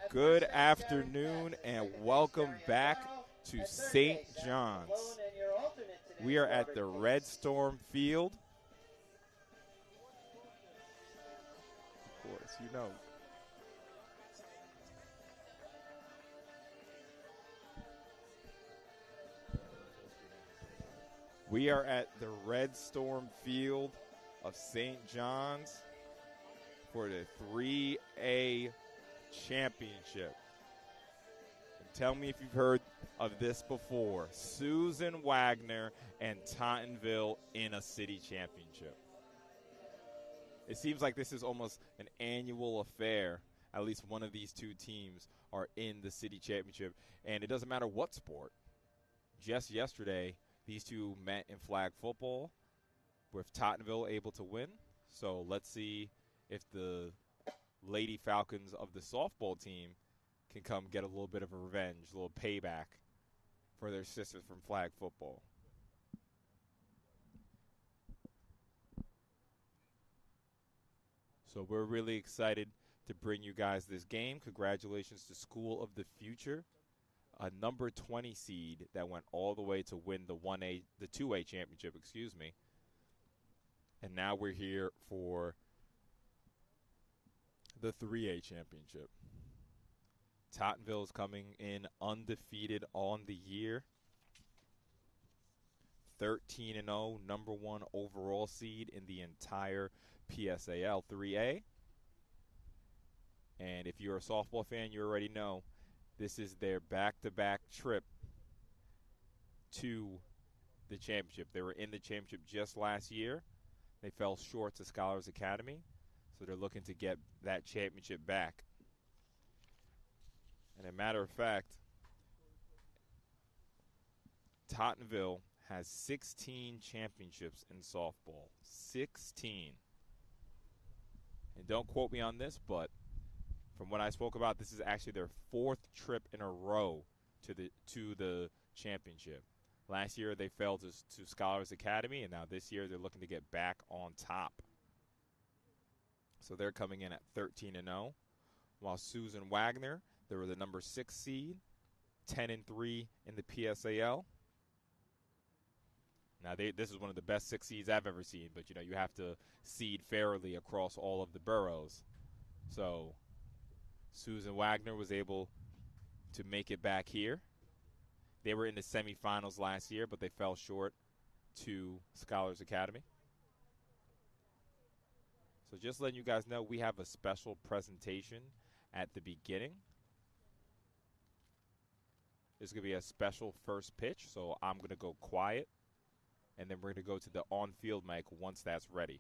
Good afternoon and welcome back to St. John's. We are at the Red Storm Field. Of course, you know. We are at the Red Storm Field of St. John's for the 3A Championship. And tell me if you've heard of this before. Susan Wagner and Tottenville in a city championship. It seems like this is almost an annual affair. At least one of these two teams are in the city championship. And it doesn't matter what sport. Just yesterday, these two met in flag football, with Tottenville able to win. So let's see if the Lady Falcons of the softball team can come get a little bit of a revenge, a little payback for their sisters from flag football. So we're really excited to bring you guys this game. Congratulations to School of the Future, a number 20 seed that went all the way to win the 2A championship, And now we're here for the 3A championship. Tottenville is coming in undefeated on the year. 13-0, number 1 overall seed in the entire PSAL 3A. And if you're a softball fan, you already know this is their back-to-back trip to the championship. They were in the championship just last year. They fell short to Scholars Academy, so they're looking to get that championship back. And a matter of fact, Tottenville has 16 championships in softball. 16. And don't quote me on this, but from what I spoke about, this is actually their 4th trip in a row to the championship. Last year they fell to Scholars Academy, and now this year they're looking to get back on top. So they're coming in at 13-0, while Susan Wagner, they were the number 6 seed, 10-3 in the PSAL. Now this is one of the best 6 seeds I've ever seen, but you have to seed fairly across all of the boroughs. So Susan Wagner was able to make it back here. They were in the semifinals last year, but they fell short to Scholars Academy. So just letting you guys know, we have a special presentation at the beginning. This is going to be a special first pitch, so I'm going to go quiet, and then we're going to go to the on-field mic once that's ready.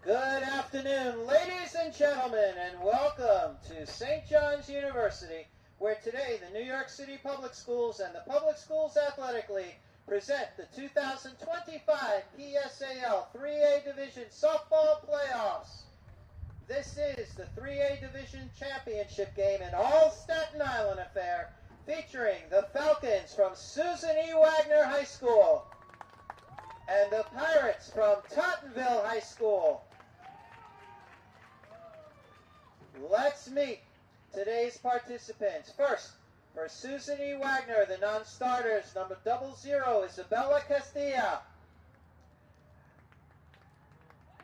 Good afternoon, ladies and gentlemen, and welcome to St. John's University, where today the New York City Public Schools and the Public Schools Athletic League present the 2025 PSAL 3A Division Softball Playoffs. This is the 3A Division Championship game, an all-Staten Island affair, featuring the Falcons from Susan E. Wagner High School and the Pirates from Tottenville High School. Let's meet today's participants. First, for Susan E. Wagner, the non-starters, number 00, Isabella Castilla.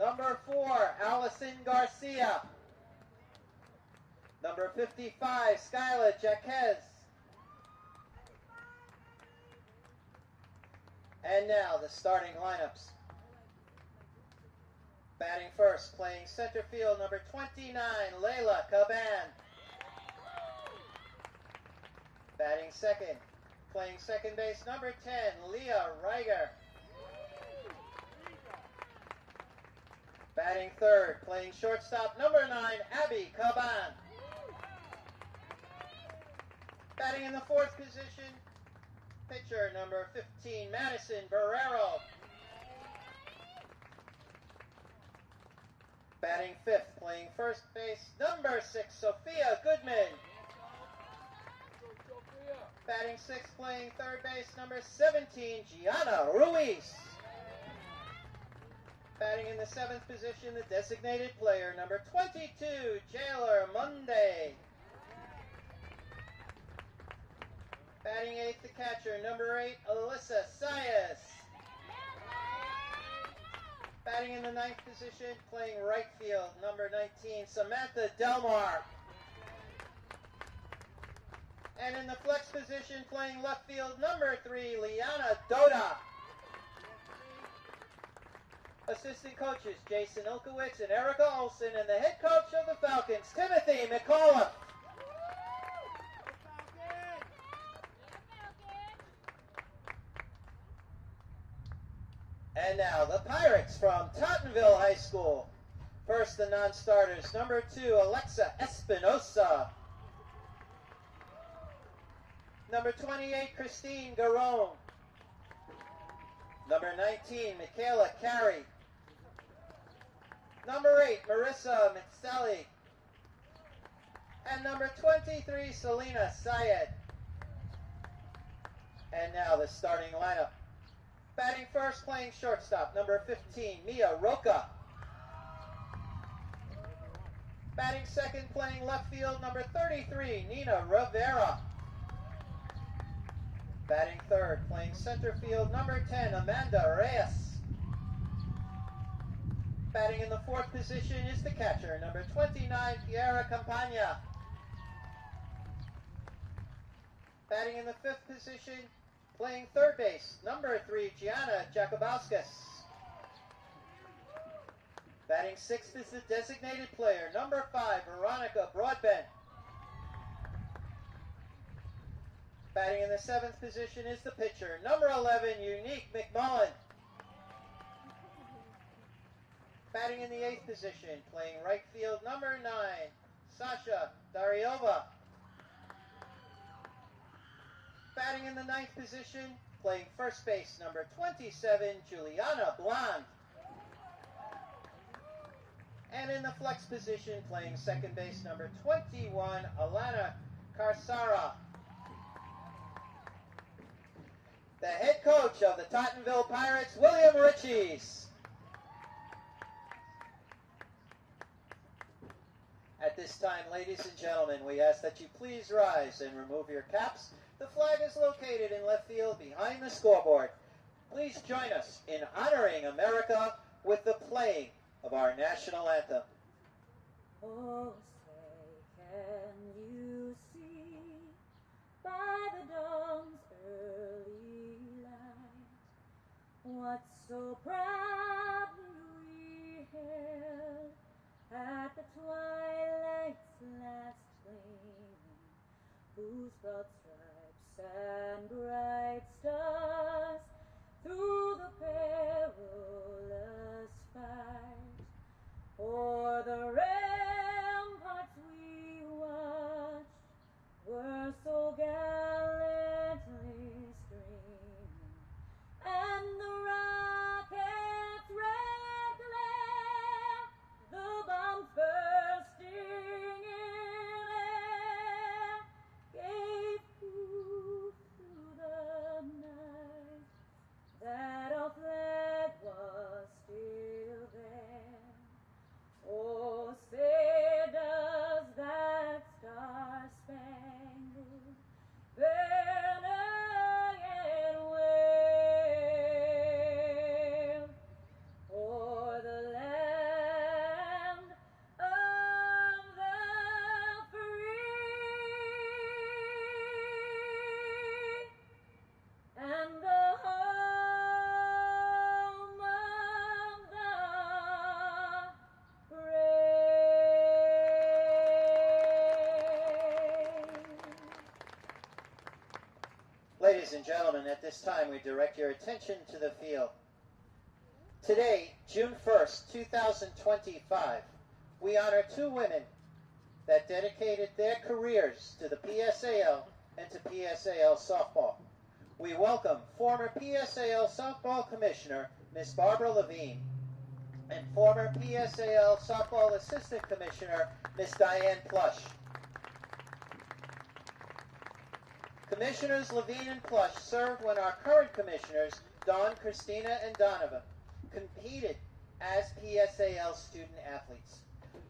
Number 4, Allison Garcia. Number 55, Skylar Jaquez. And now the starting lineups. Batting first, playing center field, number 29, Layla Caban. Batting second, playing second base, number 10, Leah Reiger. Batting third, playing shortstop, number 9, Abby Caban. Batting in the fourth position, pitcher number 15, Madison Barrero. Batting fifth, playing first base, number 6, Sophia Goodman. Batting sixth, playing third base, number 17, Gianna Ruiz. Batting in the seventh position, the designated player, number 22, Jailer Monday. Batting eighth, the catcher, number 8, Alyssa Sayas. Batting in the ninth position, playing right field, number 19, Samantha Delmar. And in the flex position, playing left field, number 3, Liana Doda. Assistant coaches, Jason Ilkowitz and Erica Olson, and the head coach of the Falcons, Timothy McCullough. And now the Pirates from Tottenville High School. First, the non-starters. Number 2, Alexa Espinosa. Number 28, Christine Garone. Number 19, Michaela Carey. Number 8, Marissa Mitzelli. And number 23, Selena Syed. And now the starting lineup. Batting first, playing shortstop, number 15, Mia Roca. Batting second, playing left field, number 33, Nina Rivera. Batting third, playing center field, number 10, Amanda Reyes. Batting in the fourth position is the catcher, number 29, Piera Campagna. Batting in the fifth position, playing third base, number 3, Gianna Jakobauskas. Batting sixth is the designated player, number 5, Veronica Broadbent. Batting in the seventh position is the pitcher, number 11, Unique McMullen. Batting in the eighth position, playing right field, number 9, Sasha Dariova. Batting in the ninth position, playing first base, number 27, Juliana Blond. And in the flex position, playing second base, number 21, Alana Carsara. The head coach of the Tottenville Pirates, William Richies. At this time, ladies and gentlemen, we ask that you please rise and remove your caps. The flag is located in left field behind the scoreboard. Please join us in honoring America with the playing of our national anthem. Oh, say, can you see by the dawn's early light what so proudly we hailed at the twilight's last gleaming, whose broad stripes and bright stars through the perilous fight o'er the ramparts we watched were so gallantly streaming, and the rocket's red glare, the bombs bursting in air, gave proof through the night that our flag was still there. Oh, say Ladies and gentlemen, at this time we direct your attention to the field. Today, June 1st, 2025, we honor two women that dedicated their careers to the PSAL and to PSAL softball. We welcome former PSAL softball commissioner, Ms. Barbara Levine, and former PSAL softball assistant commissioner, Ms. Diane Plush. Commissioners Levine and Plush served when our current commissioners, Dawn, Christina, and Donovan, competed as PSAL student athletes.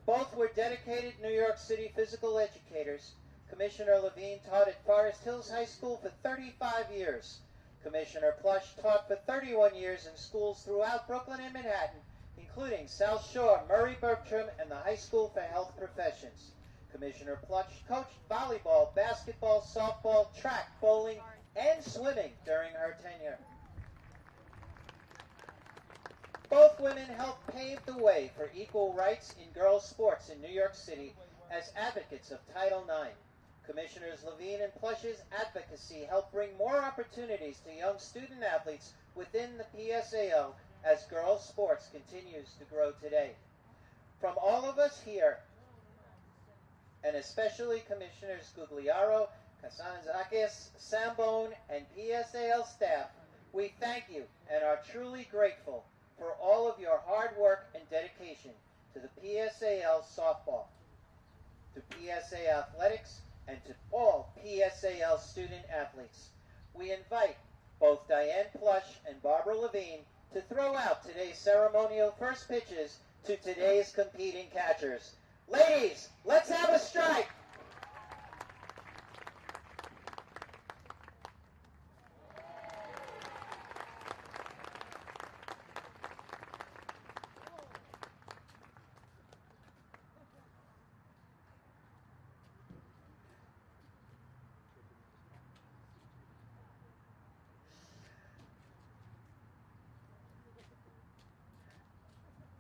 Both were dedicated New York City physical educators. Commissioner Levine taught at Forest Hills High School for 35 years. Commissioner Plush taught for 31 years in schools throughout Brooklyn and Manhattan, including South Shore, Murray Bertram, and the High School for Health Professions. Commissioner Plush coached volleyball, basketball, softball, track, bowling, and swimming during her tenure. Both women helped pave the way for equal rights in girls' sports in New York City as advocates of Title IX. Commissioners Levine and Plush's advocacy helped bring more opportunities to young student athletes within the PSAL as girls' sports continues to grow today. From all of us here, and especially Commissioners Gugliaro, Kasanzakis, Sambone, and PSAL staff, we thank you and are truly grateful for all of your hard work and dedication to the PSAL softball, to PSA athletics, and to all PSAL student athletes. We invite both Diane Plush and Barbara Levine to throw out today's ceremonial first pitches to today's competing catchers. Ladies, let's have a strike.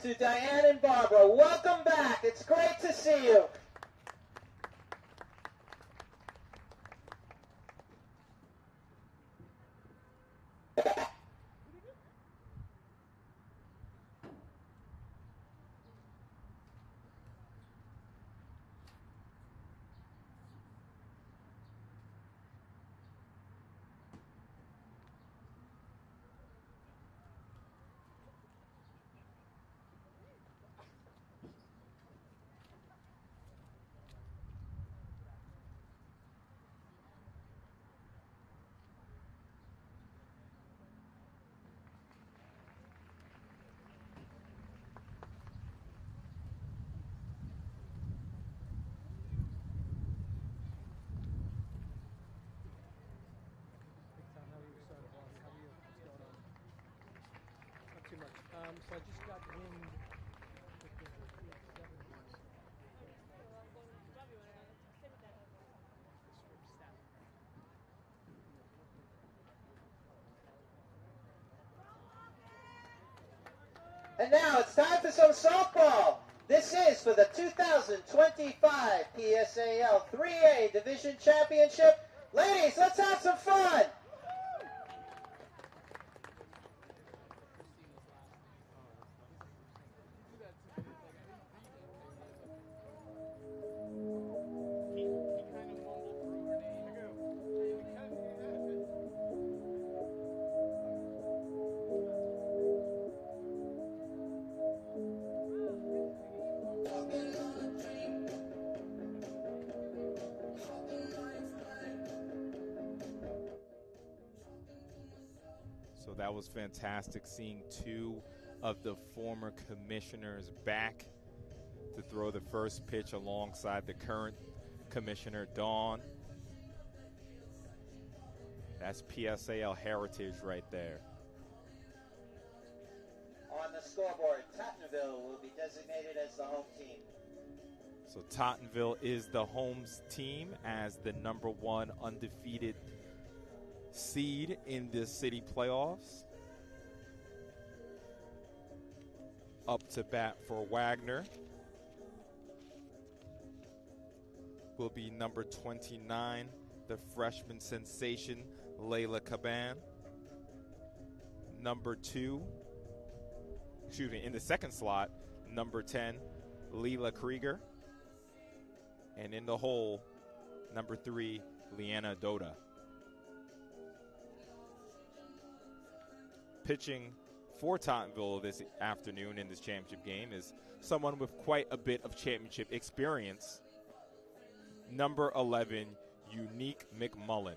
To Diane and Barbara, welcome back. It's great to see you. So I just got wind. And now it's time for some softball. This is for the 2025 PSAL 3A Division Championship. Ladies, let's have some fun. So that was fantastic, seeing two of the former commissioners back to throw the first pitch alongside the current commissioner, Dawn. That's PSAL heritage right there. On the scoreboard, Tottenville will be designated as the home team. So Tottenville is the home team as the #1 undefeated seed in the city playoffs. Up to bat for Wagner will be number 29, the freshman sensation, Layla Caban. Number 2, in the second slot, number 10, Leela Krieger. And in the hole, number 3, Leanna Doda. Pitching for Tottenville this afternoon in this championship game is someone with quite a bit of championship experience. Number 11, Unique McMullen.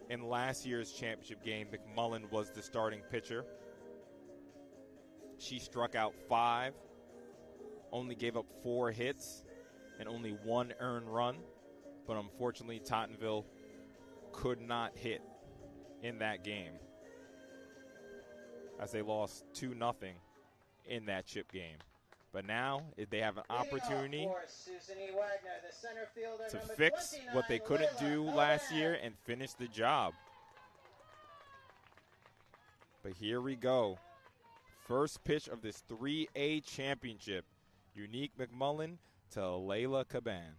In last year's championship game, McMullen was the starting pitcher. She struck out 5, only gave up 4 hits, and only 1 earned run. But unfortunately, Tottenville could not hit in that game, as they lost 2-0 in that chip game. But now they have an opportunity to fix what they couldn't do last year and finish the job. But here we go. First pitch of this 3A championship. Unique McMullen to Layla Caban.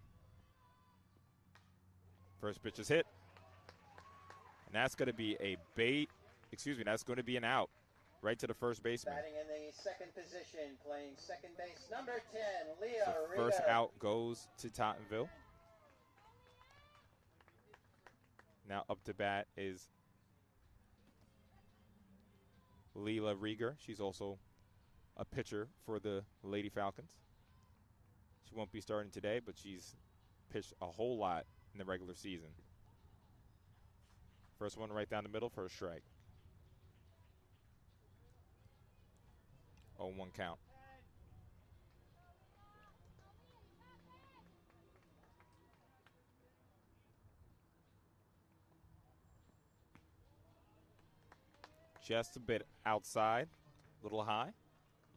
First pitch is hit. And that's going to be that's going to be an out. Right to the first baseman. Batting in the second position, playing second base, number 10, Leah So Riga. first out goes to Tottenville. Now up to bat is Leela Rieger. She's also a pitcher for the Lady Falcons. She won't be starting today, but she's pitched a whole lot in the regular season. First one right down the middle for a strike. 0-1 count. Just a bit outside, a little high.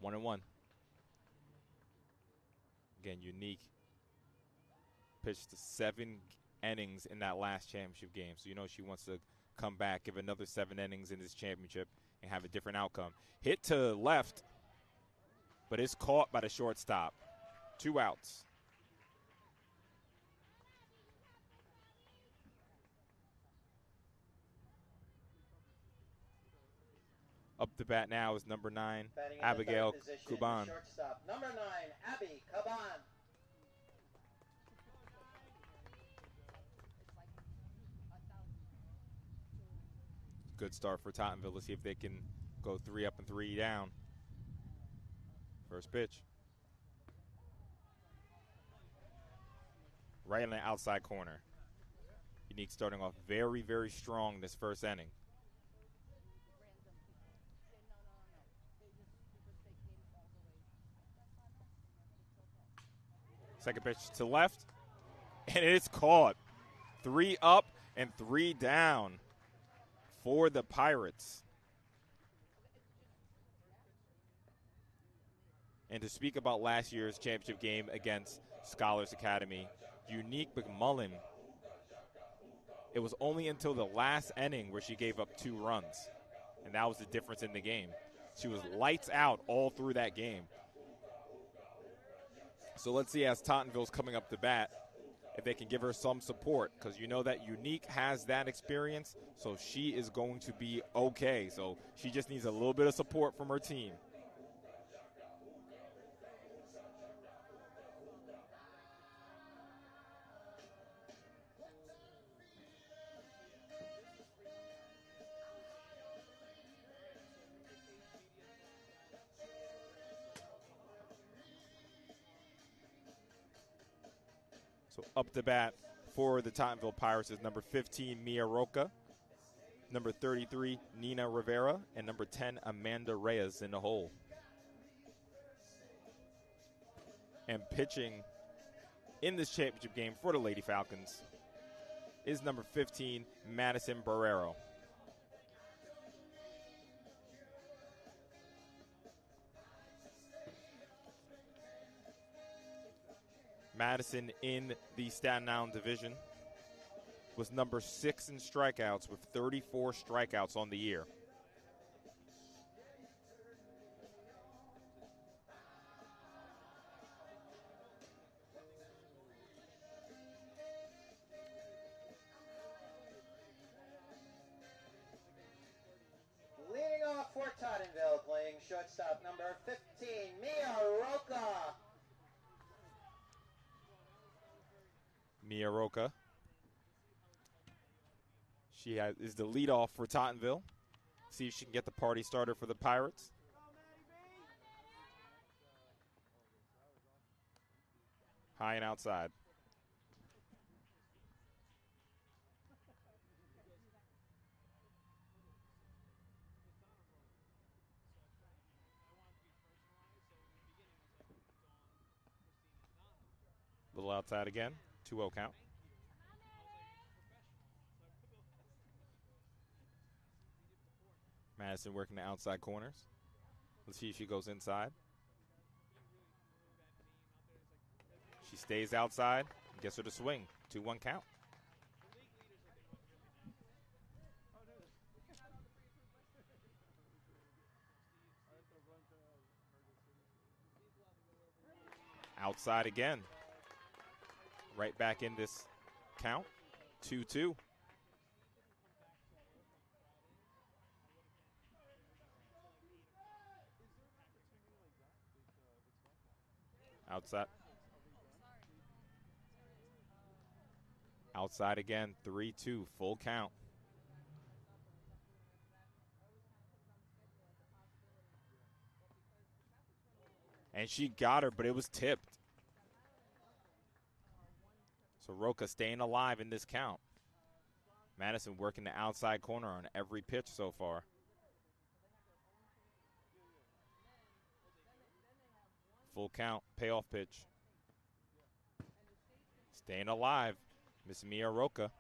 1-1. Again, Unique pitched 7 innings in that last championship game. So you know she wants to come back, give another 7 innings in this championship, and have a different outcome. Hit to left, but it's caught by the shortstop. 2 outs. Up to bat now is number 9, Batting in Abigail the third position, Kuban. shortstop, number 9, Abby Caban. Good start for Tottenville. Let's see if they can go 3 up and 3 down. First pitch. Right in the outside corner. Unique starting off very, very strong this first inning. Second pitch to left, and it's caught. 3 up and 3 down for the Pirates. And to speak about last year's championship game against Scholars Academy, Unique McMullen, it was only until the last inning where she gave up 2 runs, and that was the difference in the game. She was lights out all through that game. So let's see, as Tottenville's coming up to bat, if they can give her some support, because you know that Unique has that experience, so she is going to be okay. So she just needs a little bit of support from her team. So up to bat for the Tottenville Pirates is number 15, Mia Roca, number 33, Nina Rivera, and number 10, Amanda Reyes in the hole. And pitching in this championship game for the Lady Falcons is number 15, Madison Barrero. Madison in the Staten Island division was number 6 in strikeouts with 34 strikeouts on the year. Leading off for Tottenville, playing shortstop number 15, Mia Roca. Mia Roca. She is the leadoff for Tottenville. See if she can get the party started for the Pirates. High and outside. Little outside again. 2-0 count. Madison working the outside corners. Let's see if she goes inside. She stays outside. Gets her to swing. 2-1 count. Outside again. Right back in this count. 2-2. Outside. Outside again. 3-2. Full count. And she got her, but it was tipped. So Roca staying alive in this count. Madison working the outside corner on every pitch so far. Full count, payoff pitch. Staying alive, Miss Mia Roca.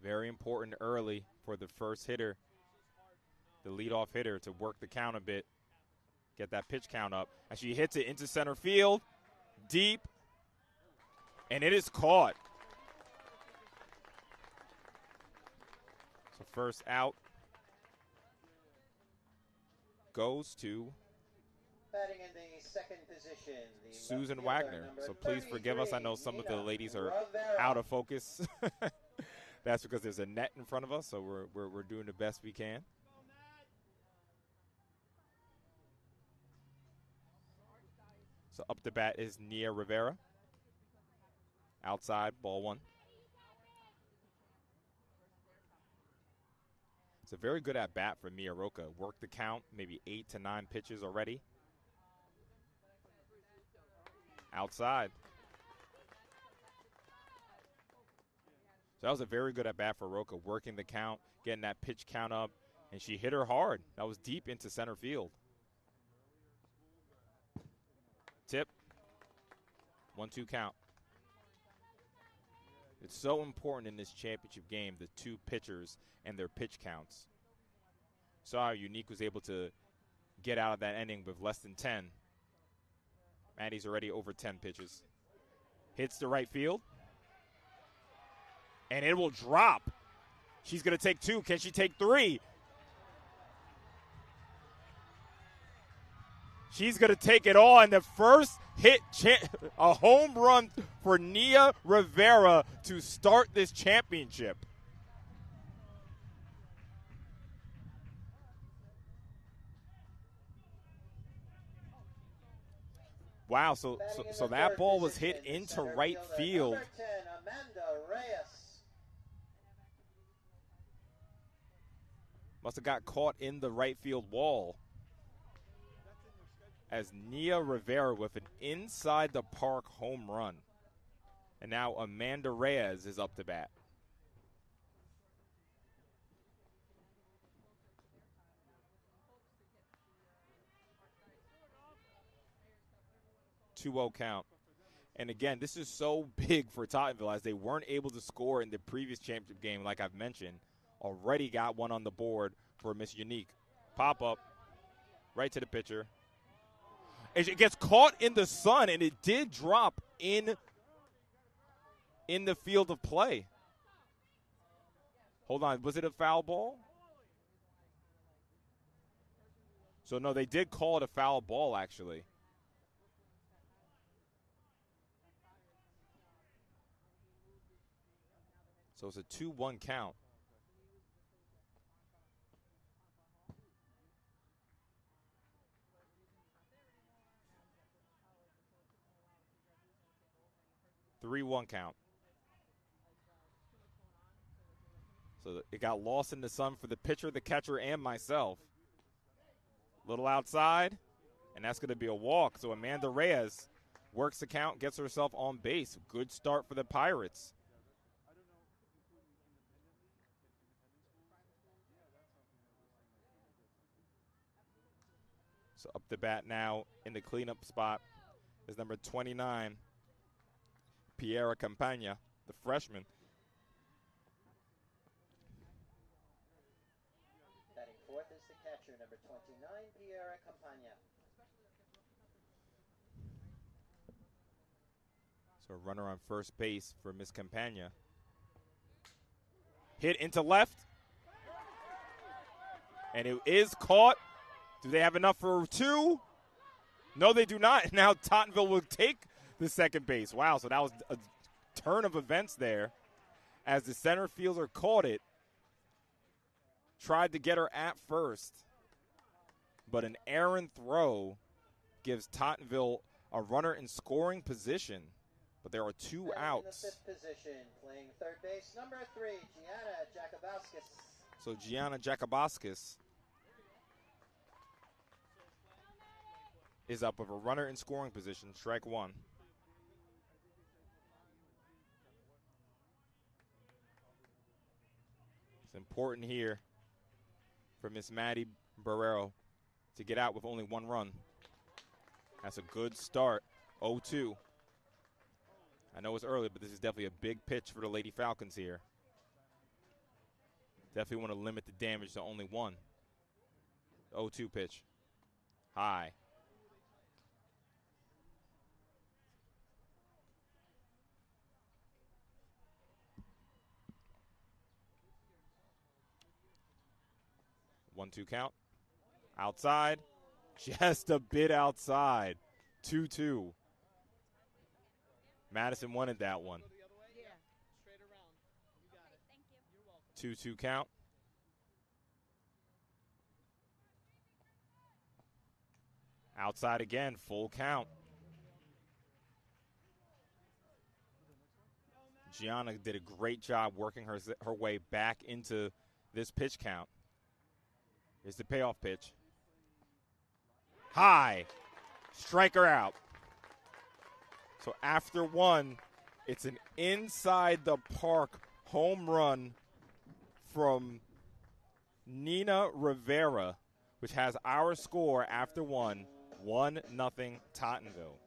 Very important early for the first hitter, the leadoff hitter, to work the count a bit. Get that pitch count up. And she hits it into center field, deep, and it is caught. So first out goes to Batting in the second position, Susan Wagner. So please forgive us. I know some of the ladies are out of focus. That's because there's a net in front of us, so we're doing the best we can. So up the bat is Nia Rivera. Outside, ball 1. It's a very good at bat for Mia Roca. Worked the count, maybe 8 to 9 pitches already. Outside. So that was a very good at bat for Roca, working the count, getting that pitch count up, and she hit her hard. That was deep into center field. Tip. 1-2 count. It's so important in this championship game, the two pitchers and their pitch counts. Saw how Unique was able to get out of that inning with less than 10. Maddie's already over 10 pitches. Hits the right field. And it will drop. She's going to take 2. Can she take 3? She's going to take it all. And the first hit, a home run for Nia Rivera to start this championship. Wow, so that ball was hit into right field. Number 10, Amanda Reyes. Must have got caught in the right field wall. As Nia Rivera with an inside the park home run. And now Amanda Reyes is up to bat. Two-0 count. And again, this is so big for Tottenville as they weren't able to score in the previous championship game, like I've mentioned. Already got one on the board for Miss Unique. Pop up right to the pitcher. It gets caught in the sun, and it did drop in the field of play. Hold on. Was it a foul ball? So, no, they did call it a foul ball, actually. So it's a 2-1 count. Three-one count. So it got lost in the sun for the pitcher, the catcher, and myself. Little outside, and that's going to be a walk. So Amanda Reyes works the count, gets herself on base. Good start for the Pirates. So up the bat now in the cleanup spot is number 29, Piera Campagna, the freshman. Batting fourth is the catcher, number 29, Piera Campagna. So a runner on first base for Miss Campagna. Hit into left. And it is caught. Do they have enough for two? No, they do not. Now Tottenville will take the second base. Wow, so that was a turn of events there as the center fielder caught it. Tried to get her at first, but an errant throw gives Tottenville a runner in scoring position. But there are two outs. In the fifth position, playing third base, number 3, Gianna Jacobauskas. So Gianna Jacobauskas is up with a runner in scoring position, strike one. It's important here for Miss Maddie Barrero to get out with only one run. That's a good start, 0-2. I know it's early, but this is definitely a big pitch for the Lady Falcons here. Definitely want to limit the damage to only one. 0-2 pitch. High. One-two count. Outside. Just a bit outside. 2-2. Madison wanted that one. 2-2 count. Outside again, full count. Gianna did a great job working her way back into this pitch count. Here's the payoff pitch. High. Striker out. So after one, it's an inside the park home run from Nina Rivera, which has our score after one, 1-0 Tottenville.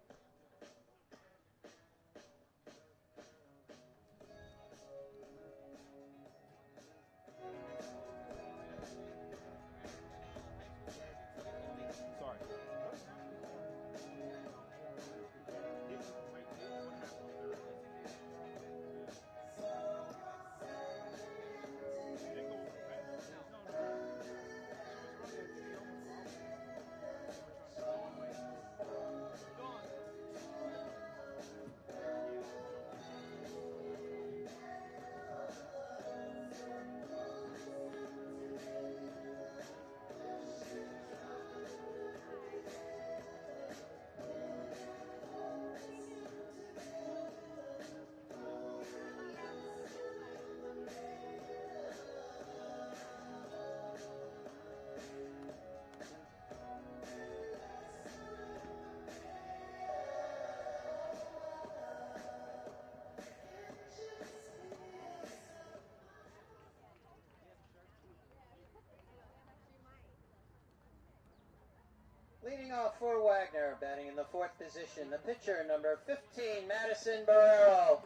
Leading off for Wagner, batting in the fourth position, the pitcher, number 15, Madison Barrero.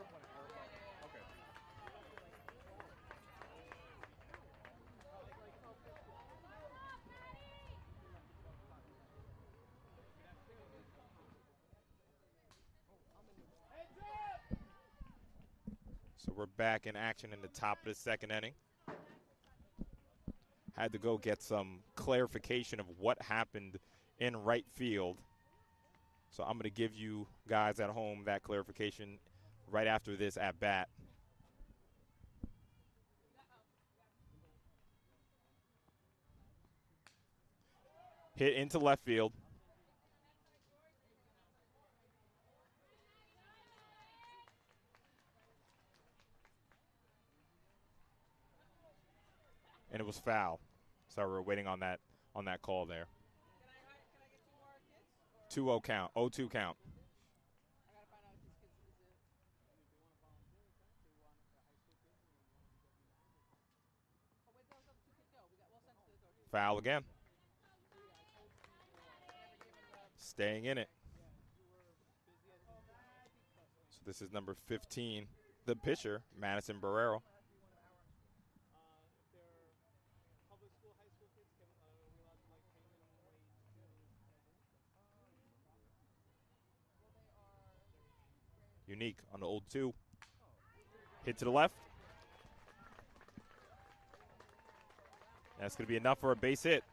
we're back in action in the top of the second inning. Had to go get some clarification of what happened in right field. So I'm going to give you guys at home that clarification right after this at bat. Hit into left field. And it was foul. So we're waiting on that call there. 2-0 count. 0-2 count. Foul again. Staying in it. So this is number 15, the pitcher, Madison Barrero. Unique on the 0-2. Hit to the left. That's going to be enough for a base hit.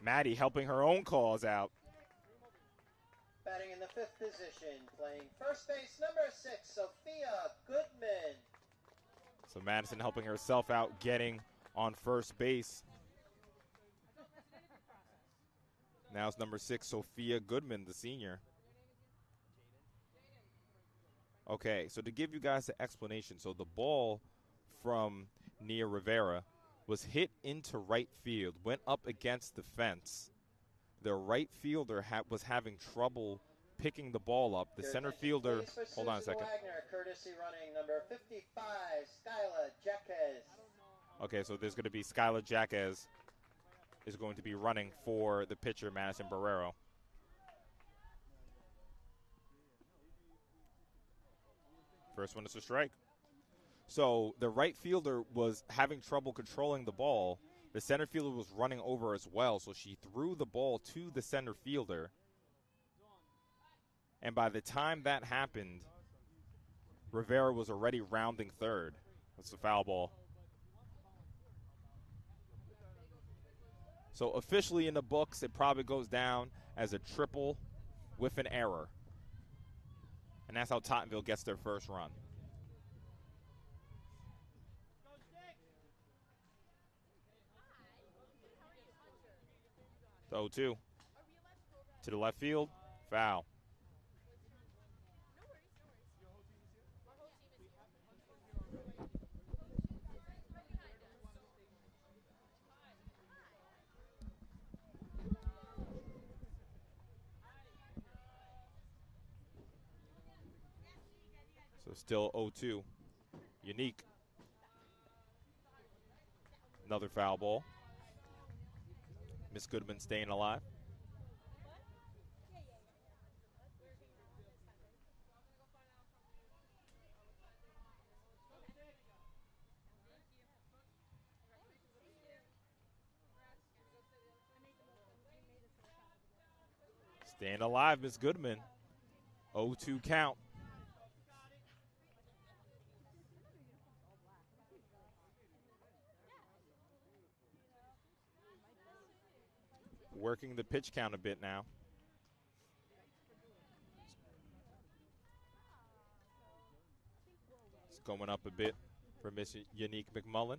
Maddie helping her own cause out. Batting in the 5th position, playing first base, number 6, Sophia Goodman. So Madison helping herself out, getting on first base. Now it's number 6, Sophia Goodman, the senior. Okay, so to give you guys the explanation, so the ball from Nia Rivera was hit into right field, went up against the fence. The right fielder was having trouble picking the ball up. The center fielder, hold on a second. Wagner, courtesy running number 55, Skyla Jaquez. Okay, so there's going to be Skyla Jaquez is going to be running for the pitcher, Madison Barrero. First one is a strike. So the right fielder was having trouble controlling the ball. The center fielder was running over as well, so she threw the ball to the center fielder. And by the time that happened, Rivera was already rounding third. That's a foul ball. So officially in the books, it probably goes down as a triple with an error. And that's how Tottenville gets their first run. The 0-2. To the left field. Foul. So still 0-2. Unique. Another foul ball. Miss Goodman staying alive. Staying alive, Miss Goodman. 0-2 count. Working the pitch count a bit now. It's going up a bit for Miss Unique McMullen.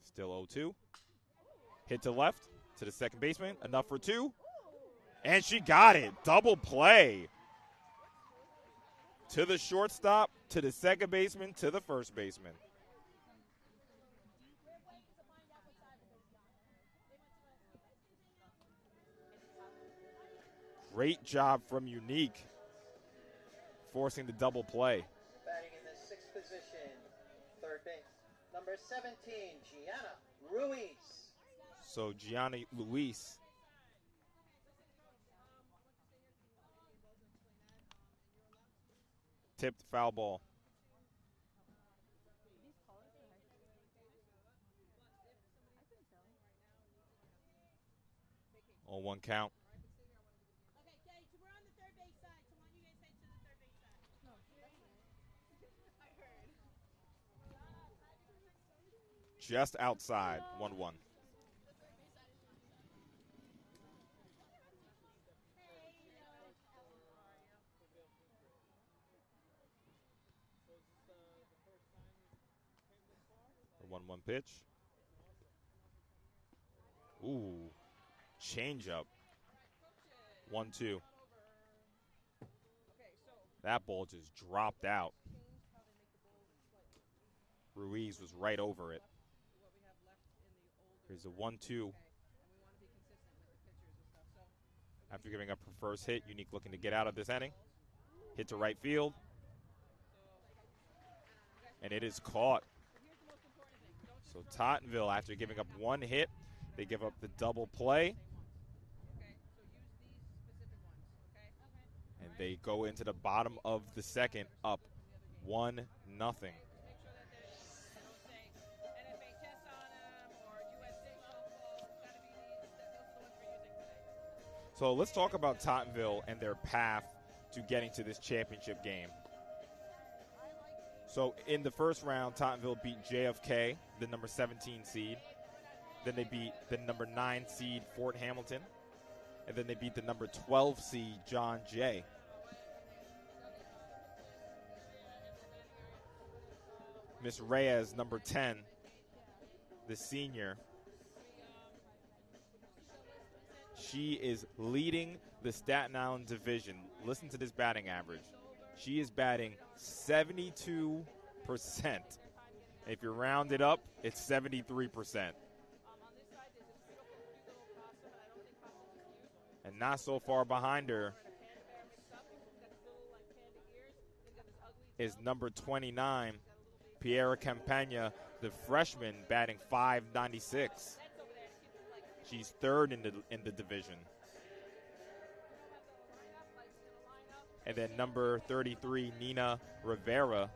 Still 0-2. Hit to left, to the second baseman. Enough for 2. And she got it. Double play. To the shortstop, to the second baseman, to the first baseman. Great job from Unique, forcing the double play. Batting in the 6th position, third base, number 17, Gianna Ruiz. So Gianna Luis. Tipped foul ball. 0-1 count. Okay, Gage, we're on the third base side, so why don't you guys head to the third base side? No, that's fine. I heard. Just outside, 1-1. The 1-1 pitch. Ooh, changeup. 1-2. That ball just dropped out. Ruiz was right over it. Here's a 1-2. After giving up her first hit, Unique looking to get out of this inning. Hit to right field. And it is caught. So Tottenville, after giving up one hit, they give up the double play. And they go into the bottom of the second up 1-0. So let's talk about Tottenville and their path to getting to this championship game. So in the first round, Tottenville beat JFK, the number 17 seed. Then they beat the number 9 seed, Fort Hamilton. And then they beat the number 12 seed, John Jay. Miss Reyes, number 10, the senior. She is leading the Staten Island division. Listen to this batting average. She is batting 72%. If you round it up, it's 73%. And not so far behind her is number 29, Piera Campagna, the freshman, batting .596. She's third in the division. And then number 33, Nina Rivera,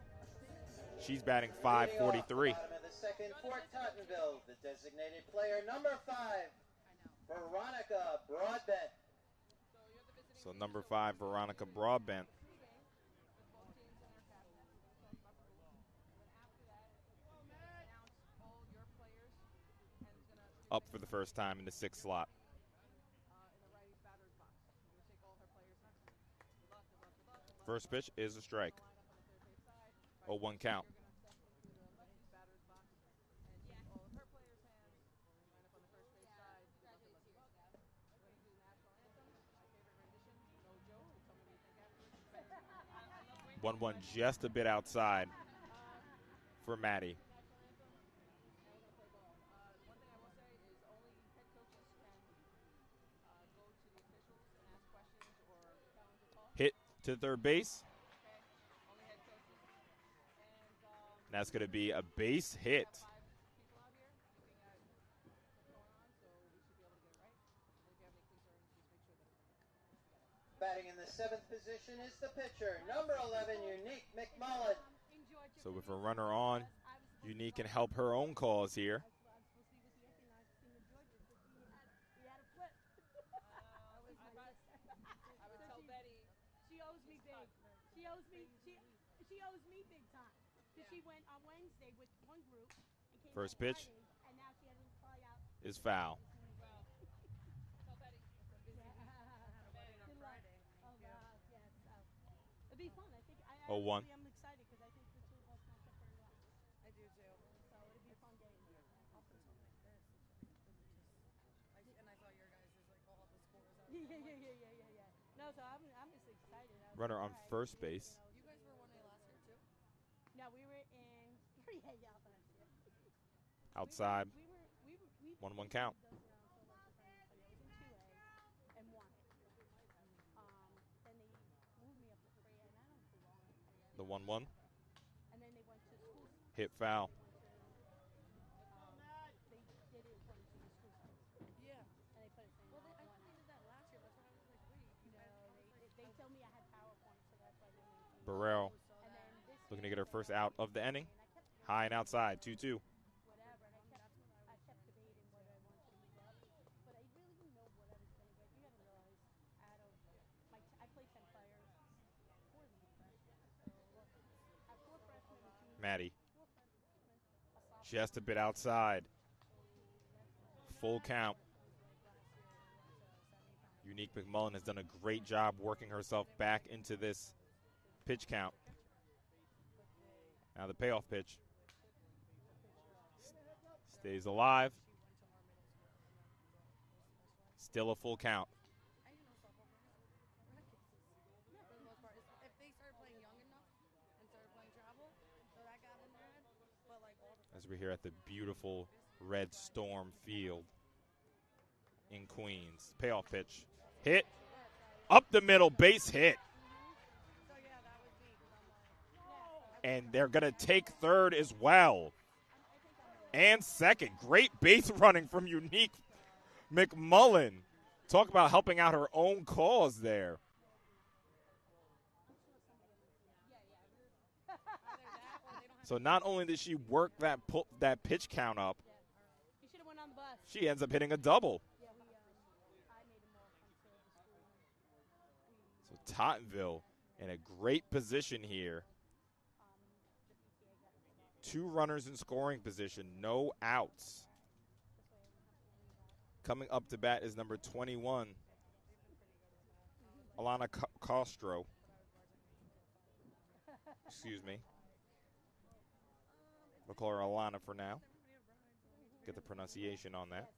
she's batting .543. Bottom of the second for Tottenville, the designated player number 5, Veronica Broadbent. So number 5, Veronica Broadbent. Up for the first time in the 6th slot. First pitch is a strike. 0-1 count. One just a bit outside for Maddie. Hit to third base. And that's going to be a base hit. Batting in the 7th position is the pitcher, number 11, Unique McMullen. So with a runner on, Unique can help her own cause here. She owes me big time. Because she went on Wednesday with one group and came First back pitch Friday, and now she had to fly out. is foul. It'd be fun. I think. 0-1. I'm excited because I think the two of us match up very well. I do too. So it'd be a fun game. I'll put something like this. And I saw your guys' like all the scores out. Yeah. No, so I'm just excited. Runner on first base. You guys were 1A last year too? No, we were in 3A last year. Outside. We 1-1 count. I was in 2A and won it. Then they moved me up to 3A, and I don't belong in 3A. The 1-1. And then they went to school. Hit foul. They did it according to the school schools. Yeah. And they put it in Well, I think they did that last year. That's why I was like, wait. You guys, they told me I had PowerPoint, so that's why they made me. Burrell And then this looking to year, get her first out of the inning. and I kept High and outside, 2-2. whatever, and I kept debating whether I wanted to leave up, but I really didn't know what I was going to Maddie. Just a bit outside. Full count. Unique McMullen has done a great job working herself back into this pitch count. Now the payoff pitch. Stays alive. Still a full count. For the most part, if they started playing young enough and started playing travel, so that got in their head. But like all the As we're here at the beautiful Red Storm Field in Queens. Payoff pitch. Hit. Up the middle, base hit. so yeah, that was me. 'Cause I'm like, And they're going to take third as well. And second. Great base running from Unique McMullen. Talk about helping out her own cause there. So not only did she work that pitch count up, You should have went on the bus. she ends up hitting a double. Yeah, I made him walk onto the school. So Tottenville in a great position here. The PTA got 2 runners in scoring position, no outs. Coming up to bat is number 21, Alana Castro. Excuse me. We'll call her Alana for now. Get the pronunciation on that.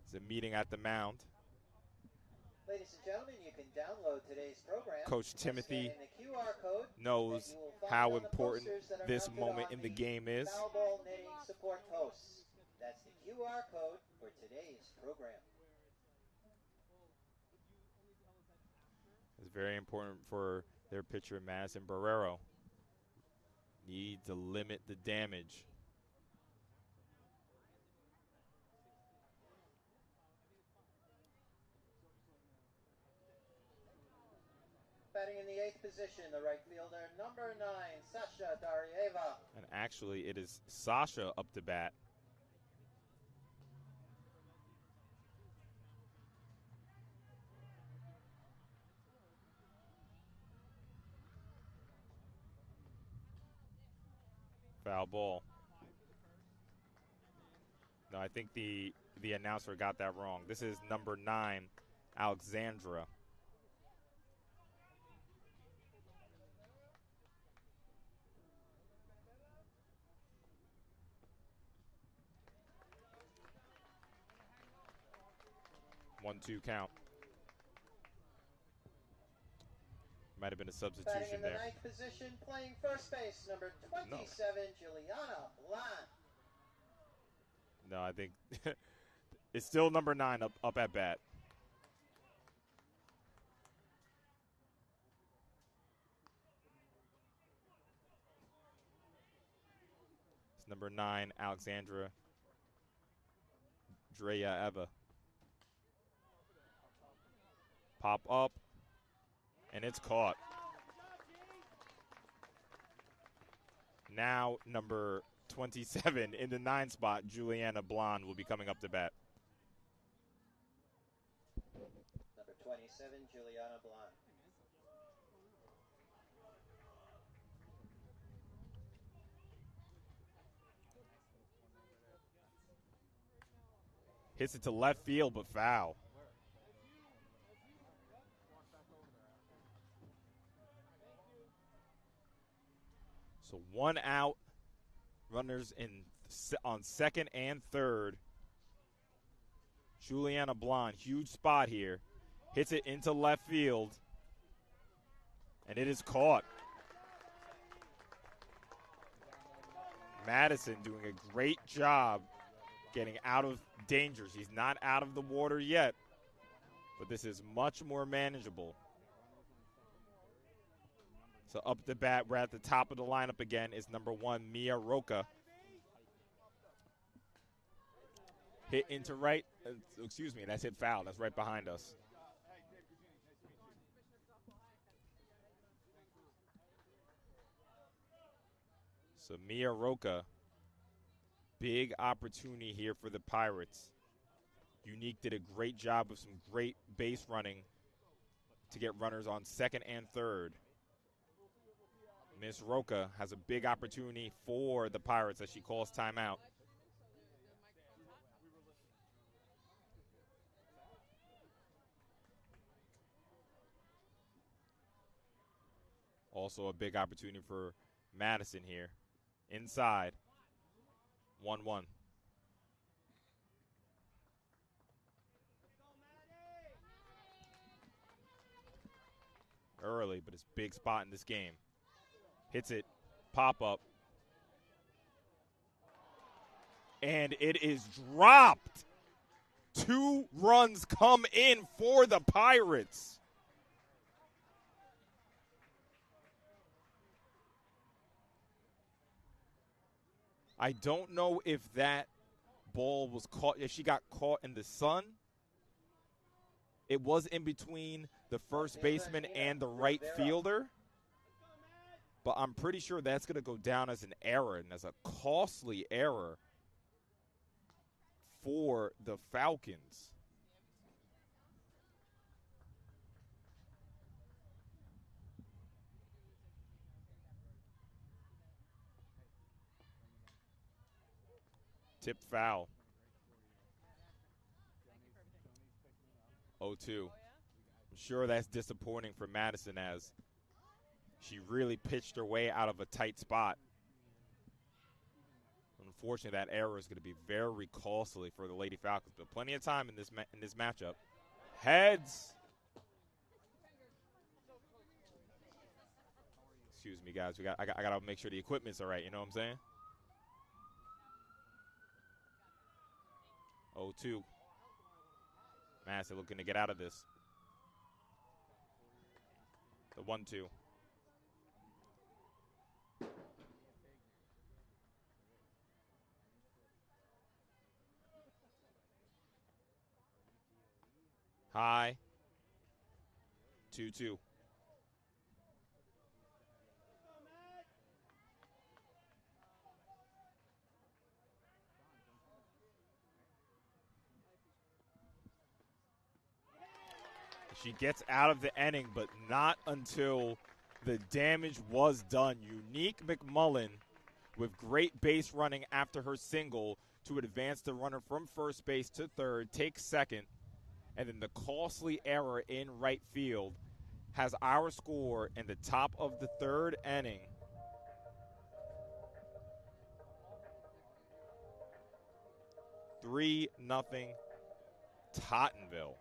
It's a meeting at the mound. Ladies and gentlemen, you can download today's program. Coach by Timothy scanning the QR code knows that you will find how on the important posters that are this mounted moment on in the game is. Foul ball netting support posts. That's the QR code for today's program. It's very important for their pitcher, Madison Barrero. Need to limit the damage. Batting in the 8th position, the right fielder, number 9, Sasha Darieva. And actually, it is Sasha up to bat. Foul ball. No, I think the announcer got that wrong. This is number 9, Alexandra. One-two count. Might have been a Batting substitution in the there. 9th position, playing first base, number 27, Juliana Blanc. No, I think it's still number 9 up at bat. It's number 9, Alexandra Drea Eva. Pop up, and it's caught. Now number 27 in the 9 spot, Juliana Blonde, will be coming up to bat. Number 27, Juliana Blanc. Hits it to left field, but foul. So 1 out, runners on second and third. Juliana Blonde, huge spot here. Hits it into left field, and it is caught. Madison doing a great job getting out of danger. She's not out of the water yet, but this is much more manageable. So up the bat, we're at the top of the lineup again, is number 1, Mia Roca. Hit into right, excuse me, that's hit foul. That's right behind us. So Mia Roca, big opportunity here for the Pirates. Unique did a great job of some great base running to get runners on second and third. Miss Roca has a big opportunity for the Pirates as she calls timeout. Also a big opportunity for Madison here. Inside. 1-1. Early, but it's a big spot in this game. Hits it. Pop up. And it is dropped. 2 runs come in for the Pirates. I don't know if that ball was caught, if she got caught in the sun. It was in between the first baseman and the right fielder. But I'm pretty sure that's going to go down as an error, and as a costly error for the Falcons. Tip foul. 0-2. I'm sure that's disappointing for Madison as she really pitched her way out of a tight spot. Unfortunately, that error is going to be very costly for the Lady Falcons, but plenty of time in this matchup. Heads. Excuse me, guys. I got to make sure the equipment's all right. You know what I'm saying? 0-2. Madison looking to get out of this. The 1-2. High. 2-2. She gets out of the inning, but not until the damage was done. Unique McMullen with great base running after her single to advance the runner from first base to third, takes second, and then the costly error in right field has our score in the top of the third inning. Three nothing Tottenville.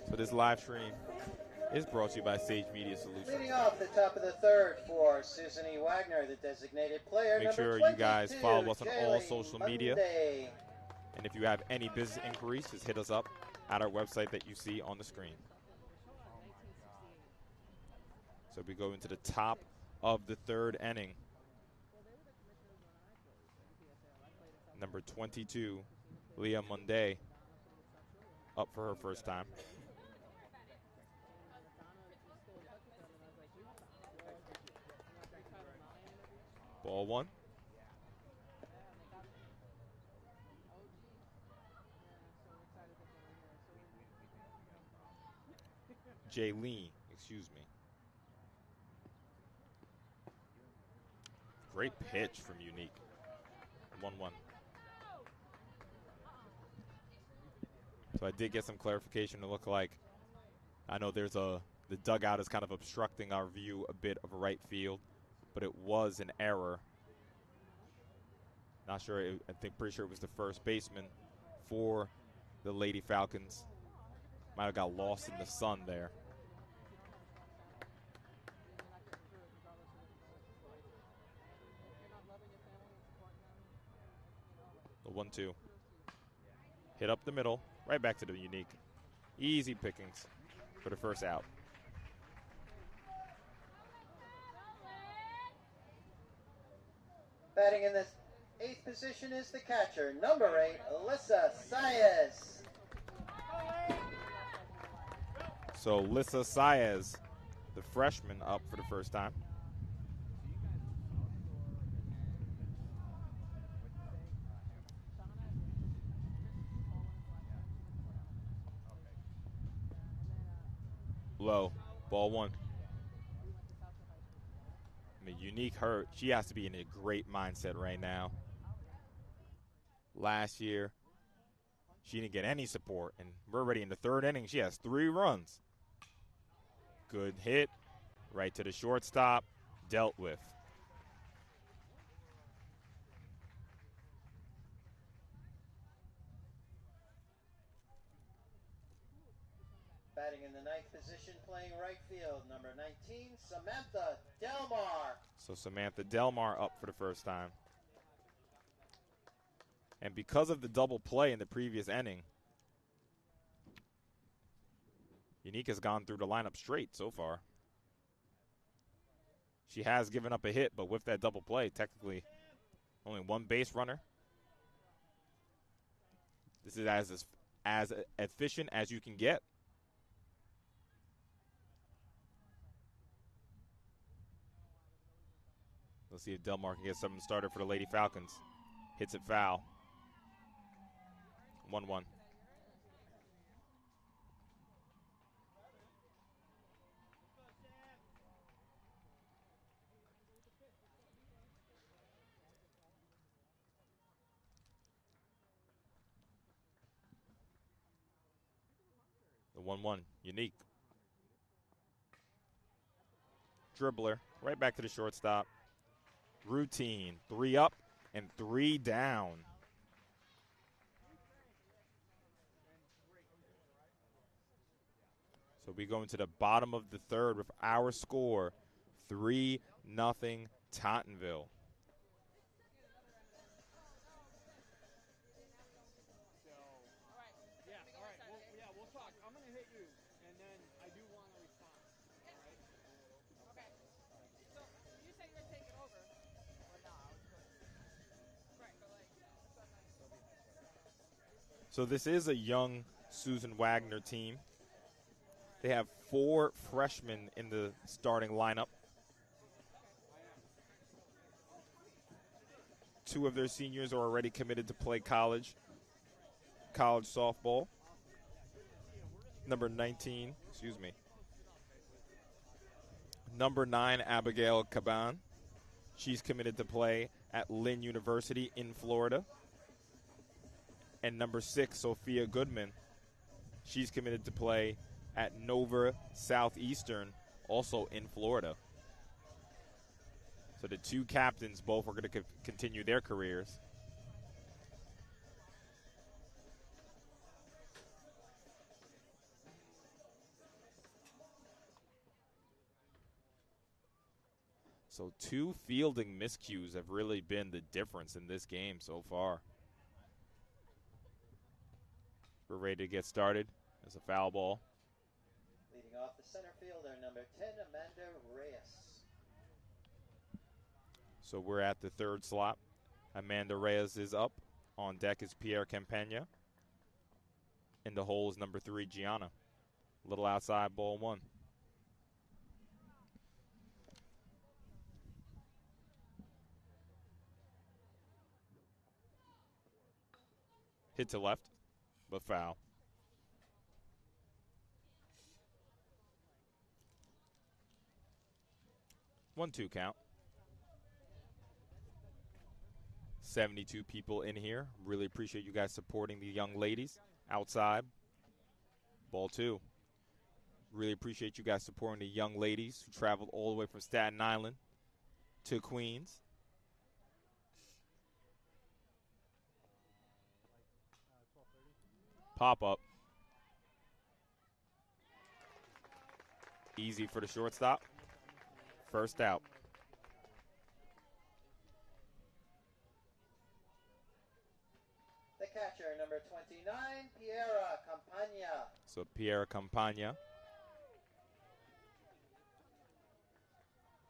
So this live stream is brought to you by Sage Media Solutions. Leading off the top of the third for Susan E. Wagner, the designated player. Make sure you guys follow us on all social media. And if you have any business inquiries, just hit us up at our website that you see on the screen. So we go into the top of the third inning. Number 22, Leah Munday, up for her first time. Ball one. Jaylene, excuse me. Great pitch from Unique. 1-1. So I did get some clarification to look like I know the dugout is kind of obstructing our view a bit of right field, but it was an error. Not sure. Pretty sure it was the first baseman for the Lady Falcons. Might have got lost in the sun there. The 1-2. Hit up the middle, right back to the Unique. Easy pickings for the first out. Batting in the 8th position is the catcher, number 8, Alyssa Saez. So Alyssa Saez, the freshman, up for the first time. Low, ball 1. I mean, Unique hurt. She has to be in a great mindset right now. Last year, she didn't get any support, and we're already in the 3rd inning. She has 3 runs. Good hit, right to the shortstop, dealt with. Batting in the 9th position, playing right field, number 19, Samantha Delmar. So Samantha Delmar up for the first time. And because of the double play in the previous inning, Unique has gone through the lineup straight so far. She has given up a hit, but with that double play, technically only 1 base runner. This is as efficient as you can get. Let's see if Delmar can get something started for the Lady Falcons. Hits it foul. 1-1. The 1-1, Unique. Dribbler, right back to the shortstop. Routine, 3 up and 3 down. So we go into the bottom of the 3rd with our score, 3-0 Tottenville. We'll talk. I'm going to hit you, and then I do want a response. All right? Okay. So you said you're going to take it over. Or no, I was going to. Right, but like. So this is a young Susan Wagner team. They have 4 freshmen in the starting lineup. 2 of their seniors are already committed to play college softball. Number 9, Abigail Caban. She's committed to play at Lynn University in Florida. And number 6, Sophia Goodman. She's committed to play at Nova Southeastern, also in Florida. So the 2 captains both are going to continue their careers. So 2 fielding miscues have really been the difference in this game so far. We're ready to get started. It's a foul ball. Leading off the center fielder, number 10, Amanda Reyes. So we're at the 3rd slot. Amanda Reyes is up. On deck is Pierre Campagna. In the hole is number 3, Gianna. Little outside, ball 1. Hit to left, but foul. One-two count. 72 people in here. Really appreciate you guys supporting the young ladies outside. Ball 2. Really appreciate you guys supporting the young ladies who traveled all the way from Staten Island to Queens. Pop-up. Easy for the shortstop. First out. The catcher, number 29, Piera Campagna. So Piera Campagna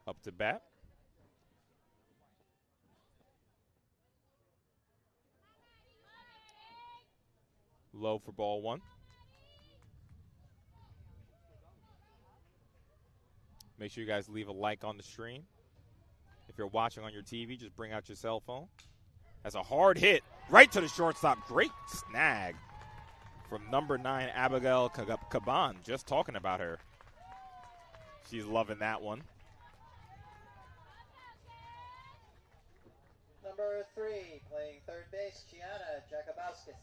up to bat. Low for ball one. Make sure you guys leave a like on the stream. If you're watching on your TV, just bring out your cell phone. That's a hard hit right to the shortstop. Great snag from number 9, Abigail Caban. Just talking about her. She's loving that one. Number 3, playing third base, Gianna Jakubowskis.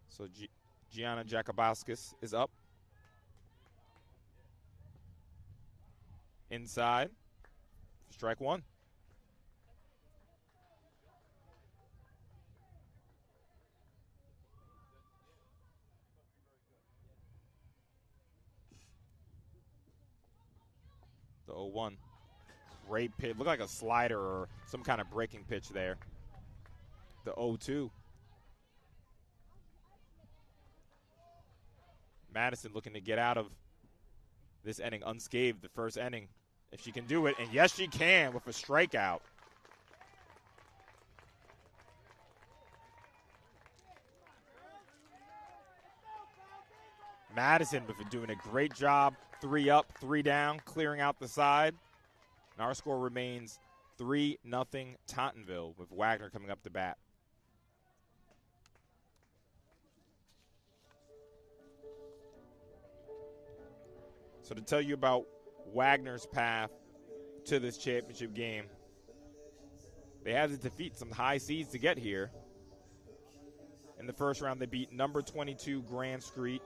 So Gianna Jakubowskis is up. Inside. Strike one. The 0-1. Great pitch. Looked like a slider or some kind of breaking pitch there. The 0-2. Madison looking to get out of this inning unscathed, the first inning. If she can do it, and yes, she can with a strikeout. Madison doing a great job. 3 up, 3 down, clearing out the side. And our score remains 3-0 Tottenville with Wagner coming up to bat. So to tell you about Wagner's path to this championship game, they had to defeat some high seeds to get here. In the first round, they beat number 22 Grand Street.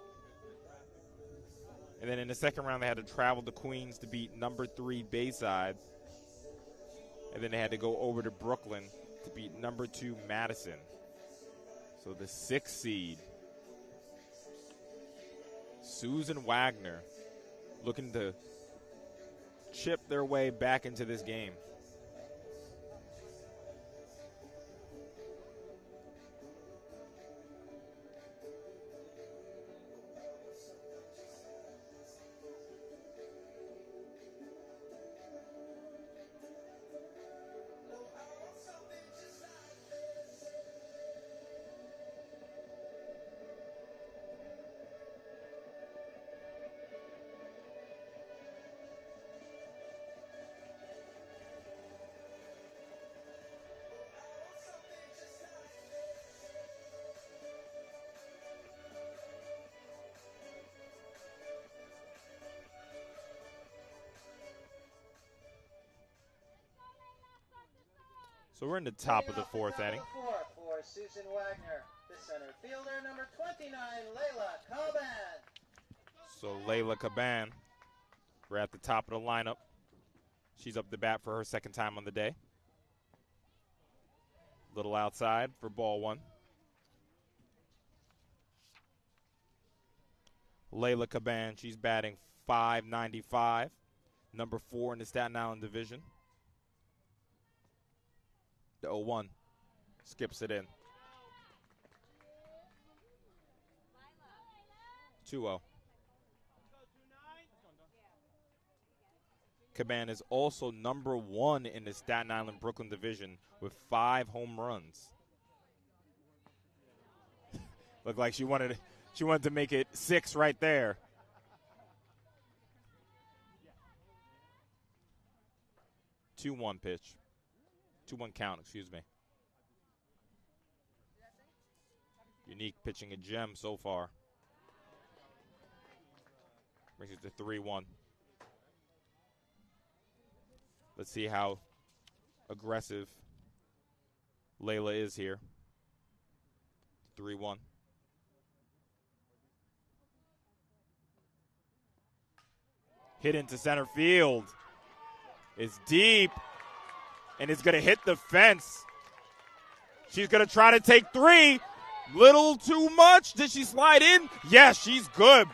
And then in the second round, they had to travel to Queens to beat number 3 Bayside. And then they had to go over to Brooklyn to beat number 2 Madison. So the 6th seed, Susan Wagner, looking to chip their way back into this game. So we're in the top of the 4th inning. For Susan Wagner, the center fielder, number 29, Layla Caban. So Layla Caban, we're at the top of the lineup. She's up to bat for her second time on the day. Little outside for ball one. Layla Caban, she's batting .595, number 4 in the Staten Island division. The 0-1 skips it in. 2-0. Caban is also number 1 in the Staten Island Brooklyn division with 5 home runs. Looked like she wanted to make it 6 right there. Two one pitch. 2-1 count, excuse me. Unique pitching a gem so far. Brings it to 3-1. Let's see how aggressive Layla is here. 3-1. Hit into center field. It's deep. And it's going to hit the fence. She's going to try to take 3. Little too much. Did she slide in? Yes, she's good.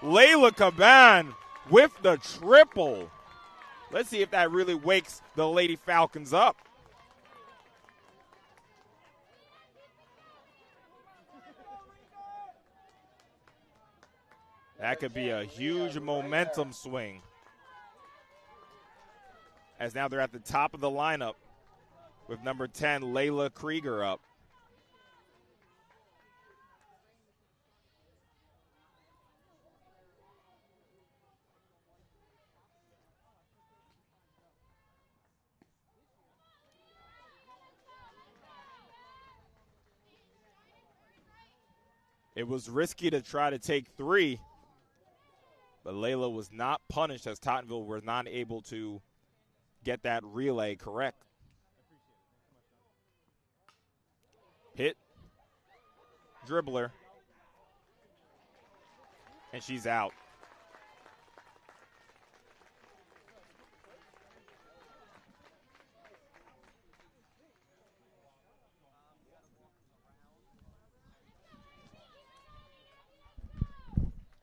Layla Caban with the triple. Let's see if that really wakes the Lady Falcons up. That could be a huge momentum swing. As now they're at the top of the lineup with number 10, Layla Krieger, up. It was risky to try to take 3, but Layla was not punished as Tottenville were not able to get that relay correct. Hit, dribbler, and she's out.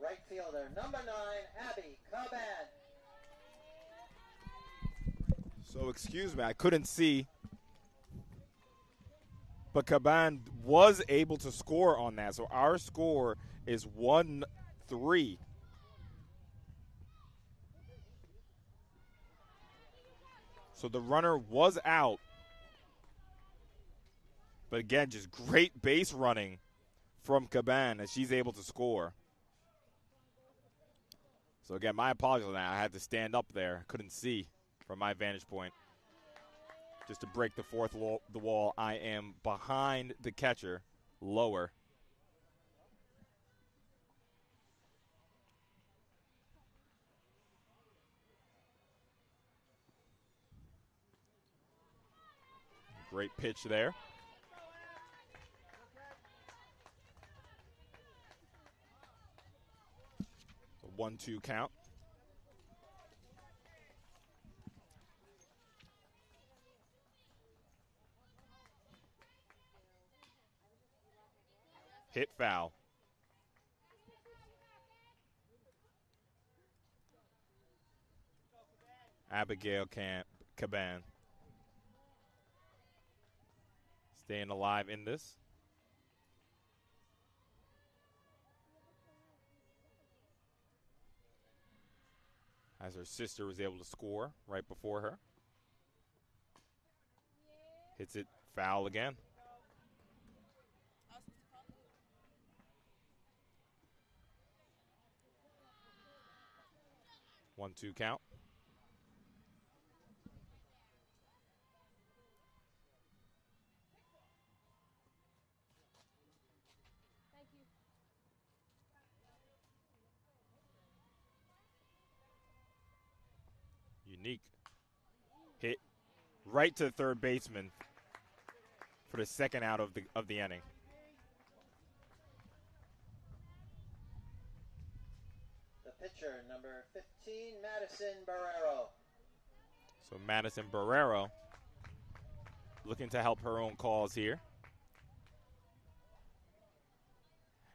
Right fielder, number 9, Abby Caban. So excuse me, I couldn't see. But Caban was able to score on that. So our score is 1-3. So the runner was out. But again, just great base running from Caban as she's able to score. So again, my apologies on that. I had to stand up there. Couldn't see from my vantage point. Just to break the fourth wall, I am behind the catcher, lower. Great pitch there. A 1-2 count. Hit foul. Abigail Caban staying alive in this. As her sister was able to score right before her. Hits it foul again. 1-2 count. Unique hit right to the third baseman for the second out of the inning. The pitcher, number 15, Madison Barrero. So Madison Barrero looking to help her own cause here.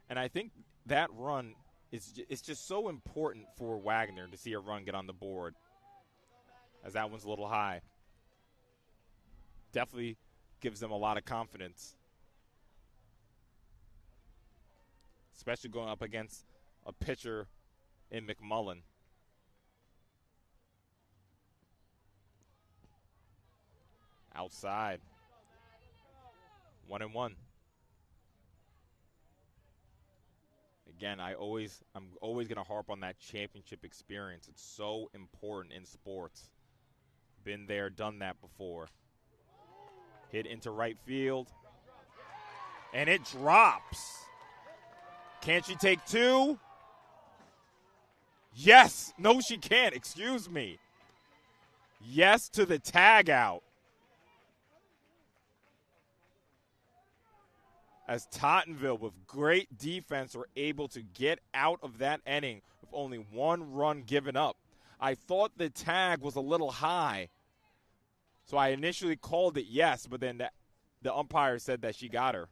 And I think that run it's just so important for Wagner to see a run get on the board, as that one's a little high. Definitely gives them a lot of confidence, especially going up against a pitcher in McMullen. Outside. 1-1. Again, I'm always going to harp on that championship experience. It's so important in sports. Been there, done that before. Hit into right field. And it drops. Can she take 2? Yes. No, she can't. Excuse me. Yes to the tag out. As Tottenville, with great defense, were able to get out of that inning with only 1 run given up. I thought the tag was a little high. So I initially called it yes, but then the umpire said that she got her.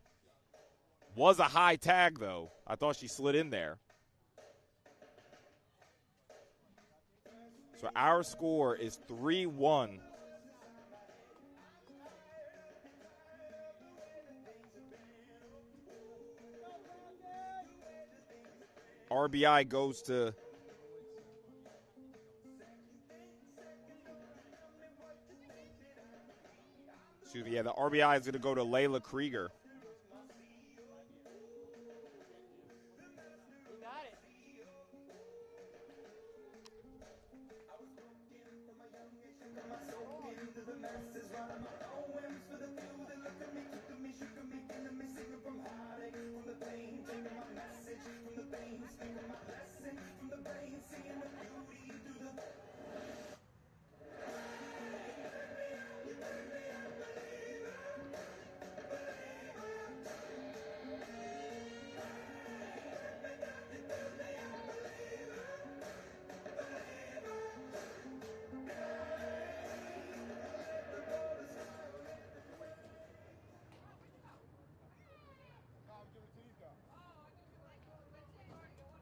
Was a high tag, though. I thought she slid in there. So our score is 3-1. RBI goes to the RBI is going to go to Layla Krieger.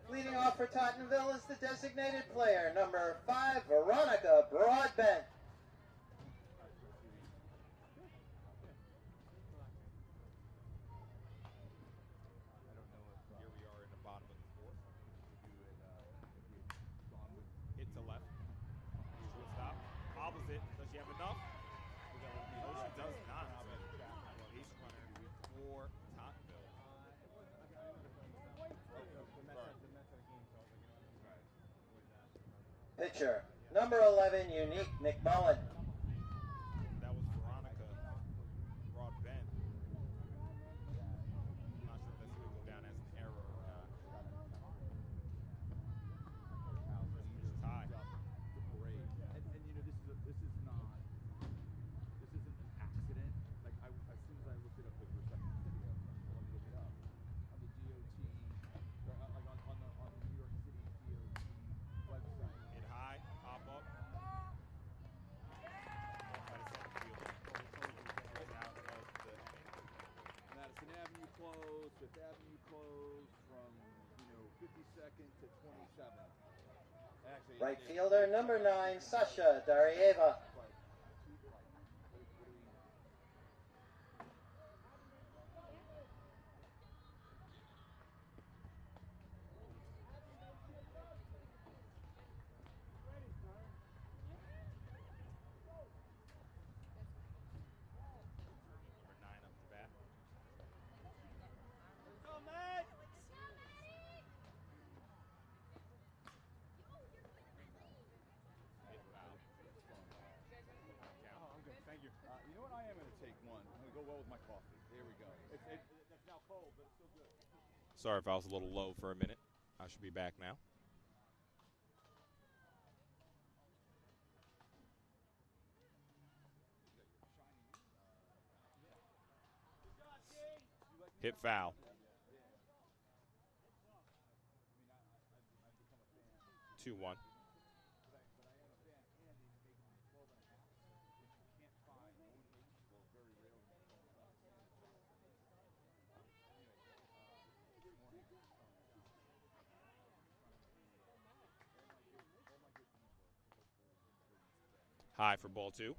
Leading off for Tottenville is the designated player, number 5, Veronica Broadbent. Here we are in the bottom of the fourth. Hit to left. Usual stop. Bobbles it. Does she have enough? No, she does not. Ace runner for Tottenville. Pitcher, number 11, Unique McMullen. That was Veronica Broadbent. I'm not sure if that's going to go down as an error or not. It's tied. And this isn't an accident. Like as soon as I looked it up, like for a second, let me look it up on the DOT, like on the New York City DOT website. Hit high, pop up. Madison Avenue closed, Fifth Avenue closed from 52nd to 27th. Actually, Right fielder, number 9, Sasha Darieva. Number 9 up the bat. Hit foul. I'm good. Thank you. You know what? I am going to take one. I'm going to go well with my coffee. There we go. It's now cold, but it's still good. Sorry if I was a little low for a minute. I should be back now. Hit foul. Two one. High for ball 2.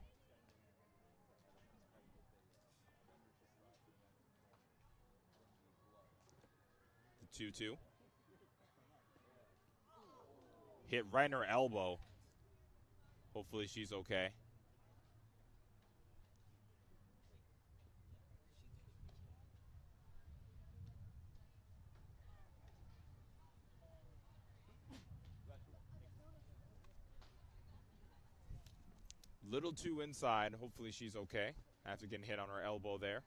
The 2-2. Hit right in her elbow. Hopefully she's okay. Little too inside. Hopefully she's okay after getting hit on her elbow there.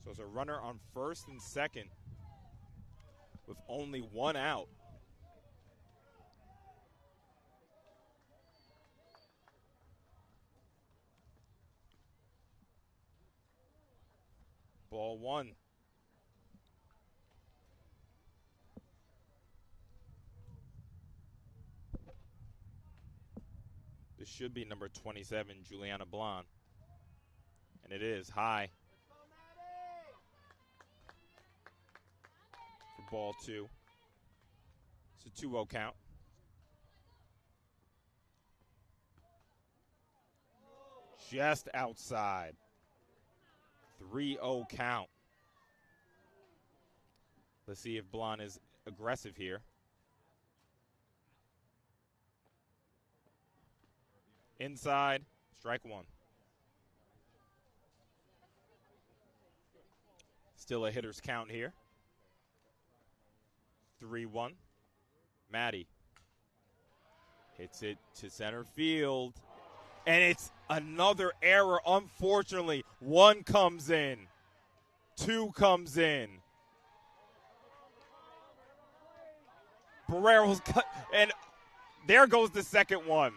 So it's a runner on first and second with only one out. Ball one. This should be number 27, Juliana Blonde. And it is high. For ball two. It's a 2-0 count. Just outside. 3-0 count. Let's see if Blonde is aggressive here. Inside, strike one. Still a hitter's count here. 3-1. Maddie hits it to center field. And it's another error, unfortunately. One comes in. Two comes in. Barrero's cut, and there goes the second one.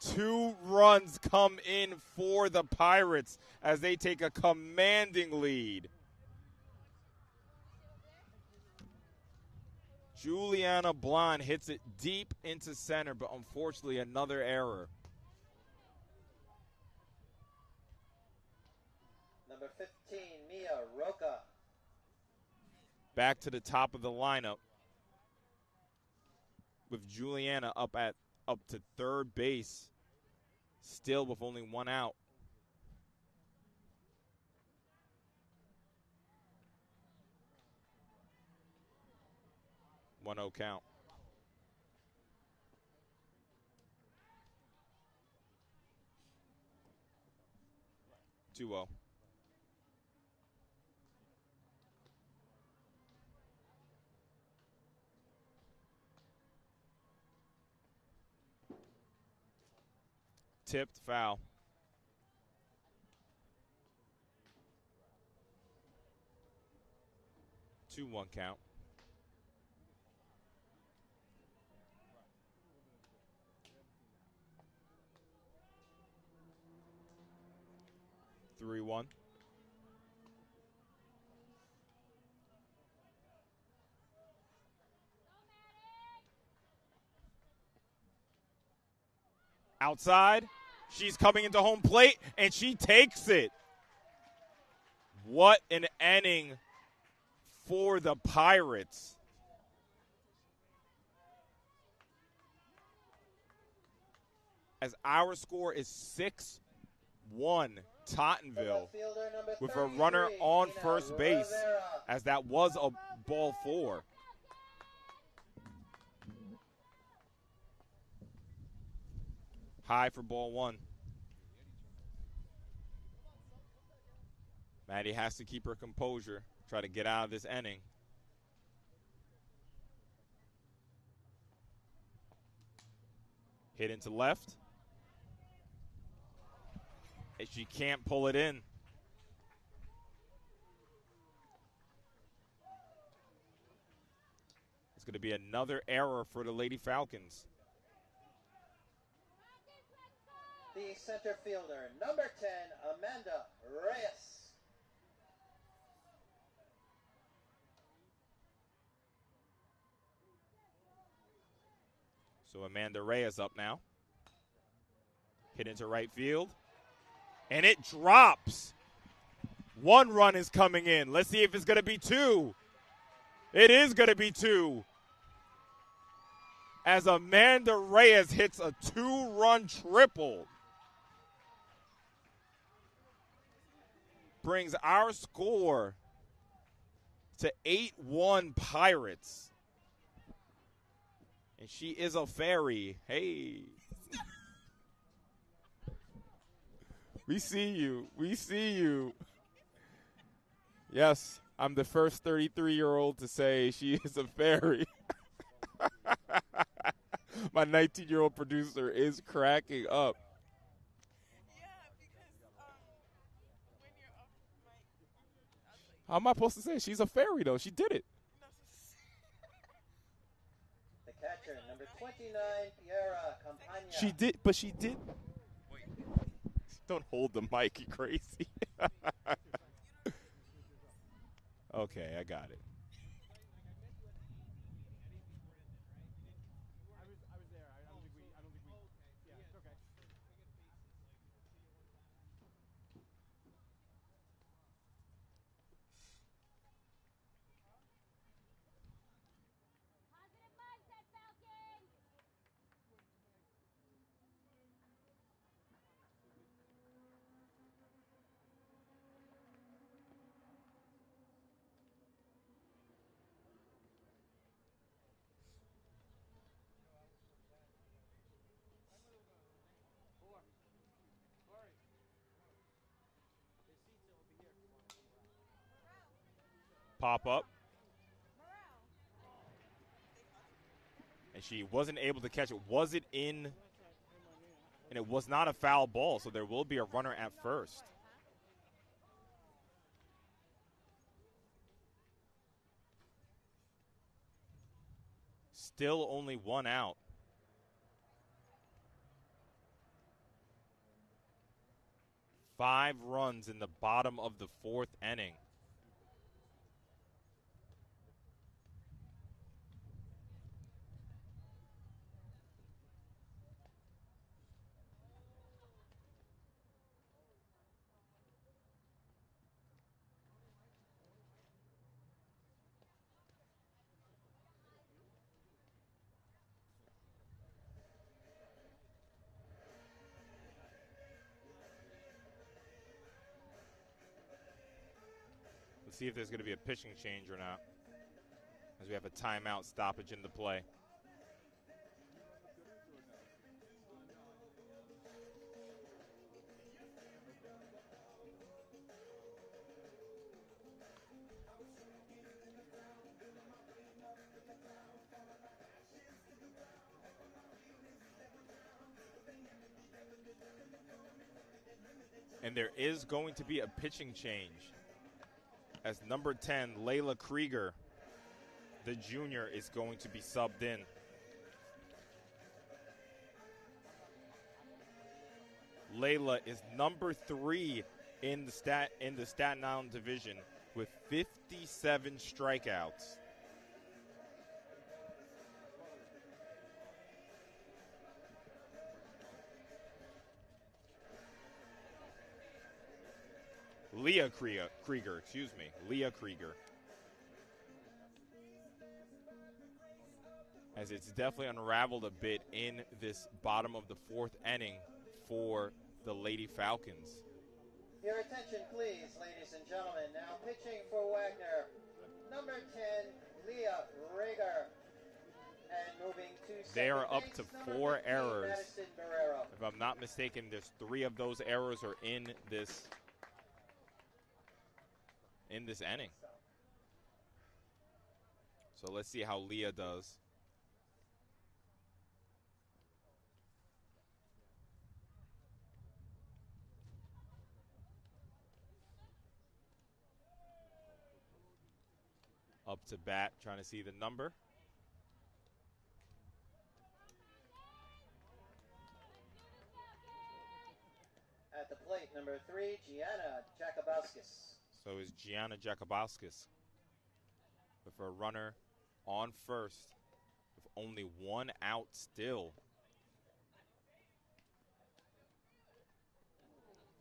2 runs come in for the Pirates as they take a commanding lead. Juliana Blonde hits it deep into center, but unfortunately another error. Number 15, Mia Roca. Back to the top of the lineup with Juliana up to third base, still with only one out. 1-0 count. Two-0. Tipped, foul. Two-one count. 3-1. Outside. She's coming into home plate, and she takes it. What an inning for the Pirates. As our score is 6-1, Tottenville, with a runner on first base, as that was a ball 4. High for ball 1. Maddie has to keep her composure, try to get out of this inning. Hit into left. And she can't pull it in. It's going to be another error for the Lady Falcons. The center fielder, number 10, Amanda Reyes. So Amanda Reyes up now. Hit into right field. And it drops. 1 run is coming in. Let's see if it's going to be 2. It is going to be 2. As Amanda Reyes hits a 2-run triple. Brings our score to 8-1 Pirates. And she is a fairy. Hey. We see you. We see you. Yes, I'm the first 33-year-old to say she is a fairy. My 19-year-old producer is cracking up. How am I supposed to say? She's a fairy, though. She did it. The catcher, number 29, Piera Campagna. She did, but she did. Wait. Don't hold the mic, you crazy. Okay, I got it. I was there. I don't think we. Yeah, it's okay. Positive mindset, Falcons! Pop up. And she wasn't able to catch it. Was it in? And it was not a foul ball, so there will be a runner at first. Still only one out. Five runs in the bottom of the fourth inning. Let's see if there's going to be a pitching change or not, as we have a timeout stoppage in the play. And there is going to be a pitching change, as number 10, Layla Krieger, the junior, is going to be subbed in. Layla is number 3 in the Staten Island division with 57 strikeouts. Leah Krieger, Leah Krieger. As it's definitely unraveled a bit in this bottom of the fourth inning for the Lady Falcons. Your attention, please, ladies and gentlemen. Now pitching for Wagner, number 10, Leah Rager. And moving to They are second up base, to number 4 15, errors. Madison Barrero. If I'm not mistaken, there's 3 of those errors are in this inning. So let's see how Leah does. Up to bat, trying to see the number. At the plate, number 3, Gianna Jakubowskis. So is Gianna Jakubowskis with a runner on first with only 1 out still.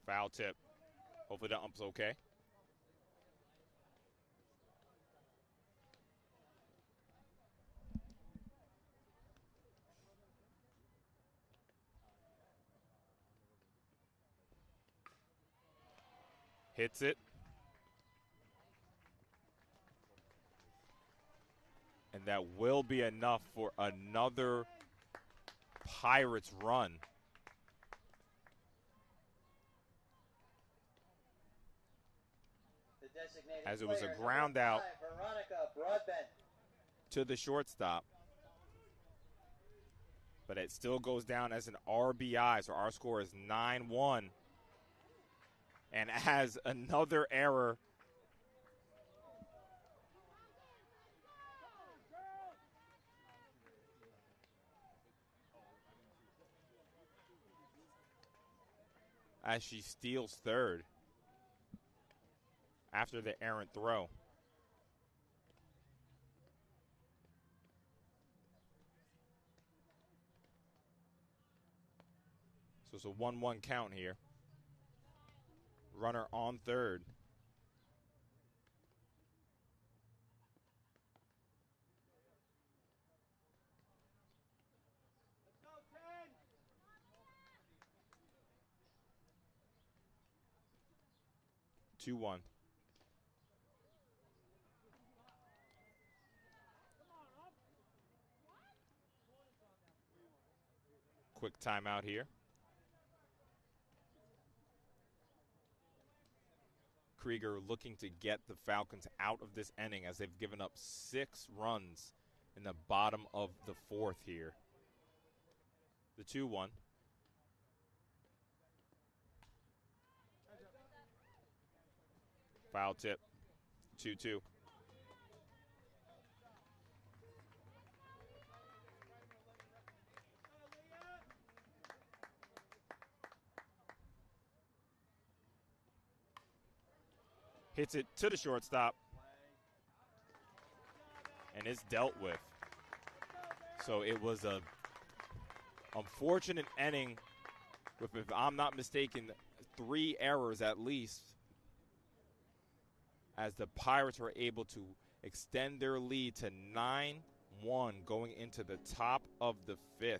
Foul tip. Hopefully the ump's okay. Hits it. And that will be enough for another Pirates run. The designated As it was a player, ground number out 5, Veronica Broadbent. to the shortstop. But it still goes down as an RBI, so our score is 9-1. And as another error as she steals third after the errant throw. So it's a 1-1 count here. Runner on third. Let's go, 10. Two one. Quick timeout here. Krieger looking to get the Falcons out of this inning as they've given up 6 runs in the bottom of the fourth here. The 2-1. Foul tip. 2-2. Hits it to the shortstop. And it's dealt with. So it was a unfortunate inning with, if I'm not mistaken, 3 errors at least, as the Pirates were able to extend their lead to 9-1 going into the top of the 5th.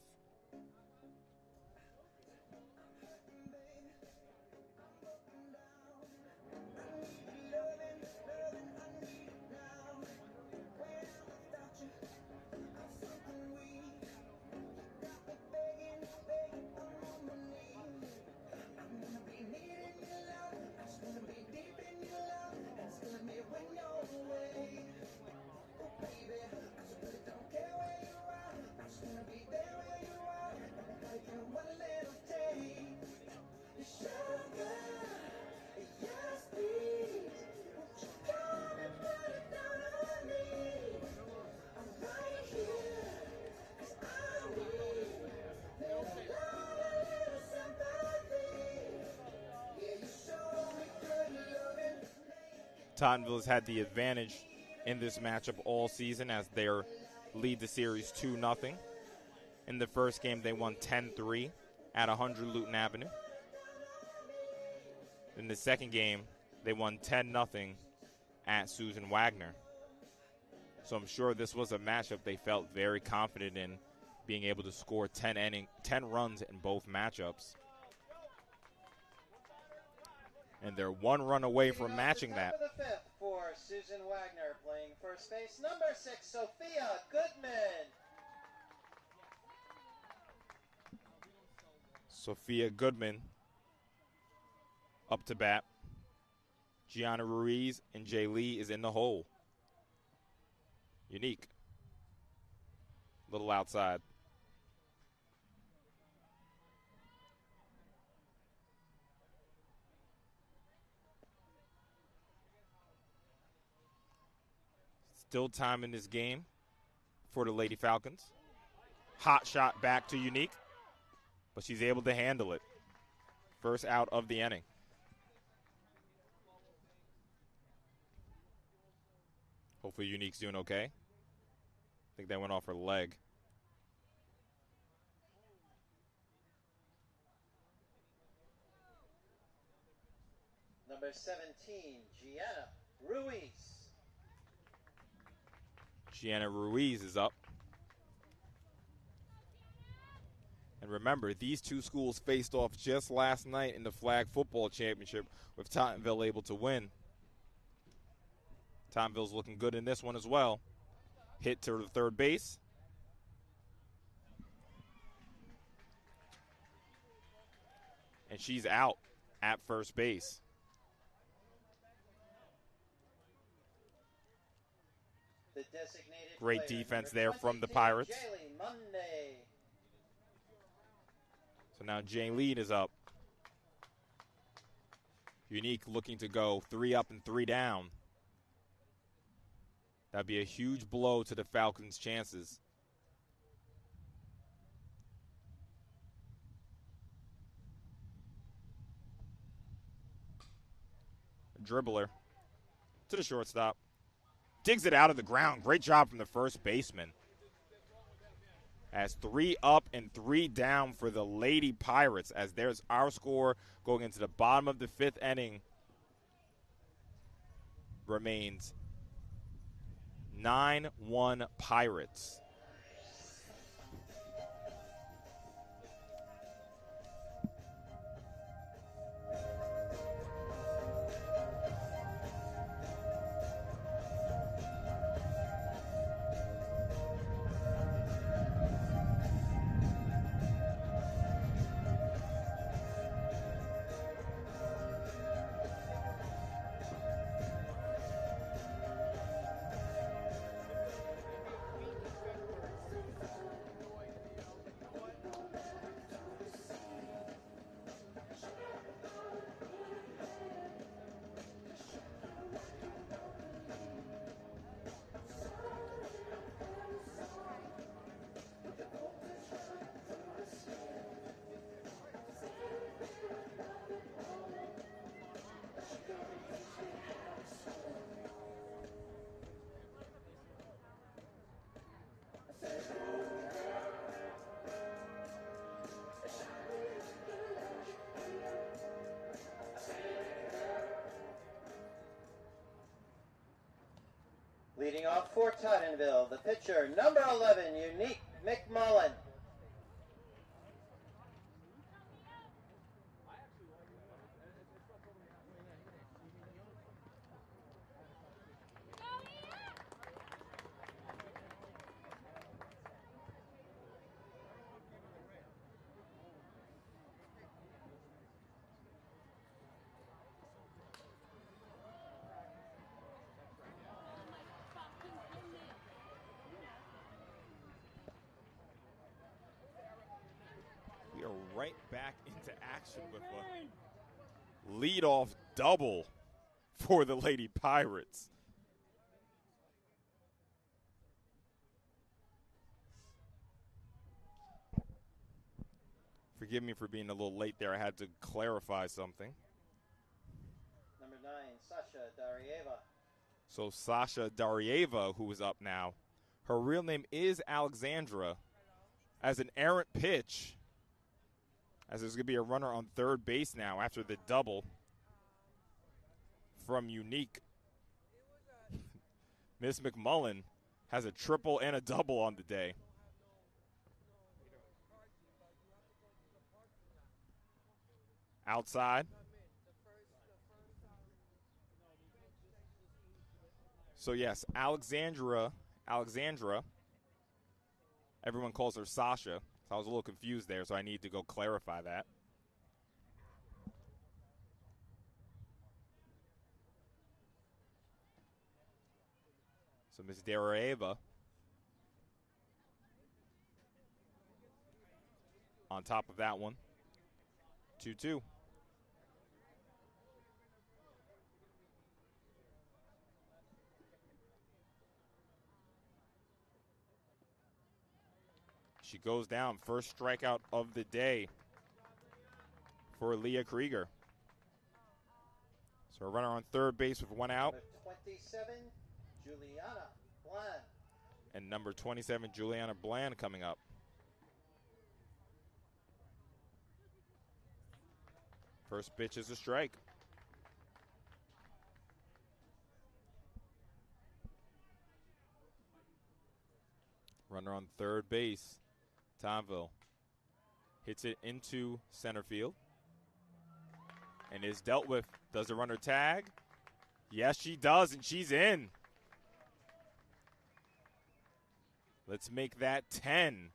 Tottenville has had the advantage in this matchup all season as they lead the series 2-0. In the first game, they won 10-3 at 100 Luton Avenue. In the second game, they won 10-0 at Susan Wagner. So I'm sure this was a matchup they felt very confident in, being able to score 10 runs in both matchups. And they're 1 run away from matching that. Top of the 5th for Susan Wagner playing first base. Number 6, Sophia Goodman. Sophia Goodman up to bat. Gianna Ruiz and Jay Lee is in the hole. Unique. Little outside. Still time in this game for the Lady Falcons. Hot shot back to Unique, but she's able to handle it. First out of the inning. Hopefully Unique's doing okay. I think that went off her leg. Number 17, Gianna Ruiz. Gianna Ruiz is up. And remember, these two schools faced off just last night in the Flag Football Championship, with Tottenville able to win. Tottenville's looking good in this one as well. Hit to the third base. And she's out at first base. The designated Great player, defense number there from the 22, Pirates. Jaylee Monday. So now Jane Lead is up. Unique looking to go 3 up and 3 down. That'd be a huge blow to the Falcons' chances. dribbler to the shortstop. Digs it out of the ground. Great job from the first baseman. As 3 up and 3 down for the Lady Pirates, as there's our score going into the bottom of the 5th inning. Remains 9-1 Pirates. Leading off for Tottenville, the pitcher, number 11, Unique McMullen. We are right back into action with a leadoff double for the Lady Pirates. Forgive me for being a little late there. I had to clarify something. Number 9, Sasha Darieva. So Sasha Darieva, who is up now, her real name is Alexandra. As an errant pitch, as there's going to be a runner on third base now after the double from Unique. Miss McMullen has a triple and a double on the day. Outside. So yes, Alexandra, everyone calls her Sasha. So I was a little confused there, so I need to go clarify that. So Ms. Darieva on top of that one. 2-2. She goes down. First strikeout of the day for Leah Krieger. So a runner on third base with one out. Number 27, Juliana Bland. And number 27, Juliana Bland, coming up. First pitch is a strike. Runner on third base. Tottenville hits it into center field and is dealt with. Does the runner tag? Yes, she does, and she's in. Let's make that 10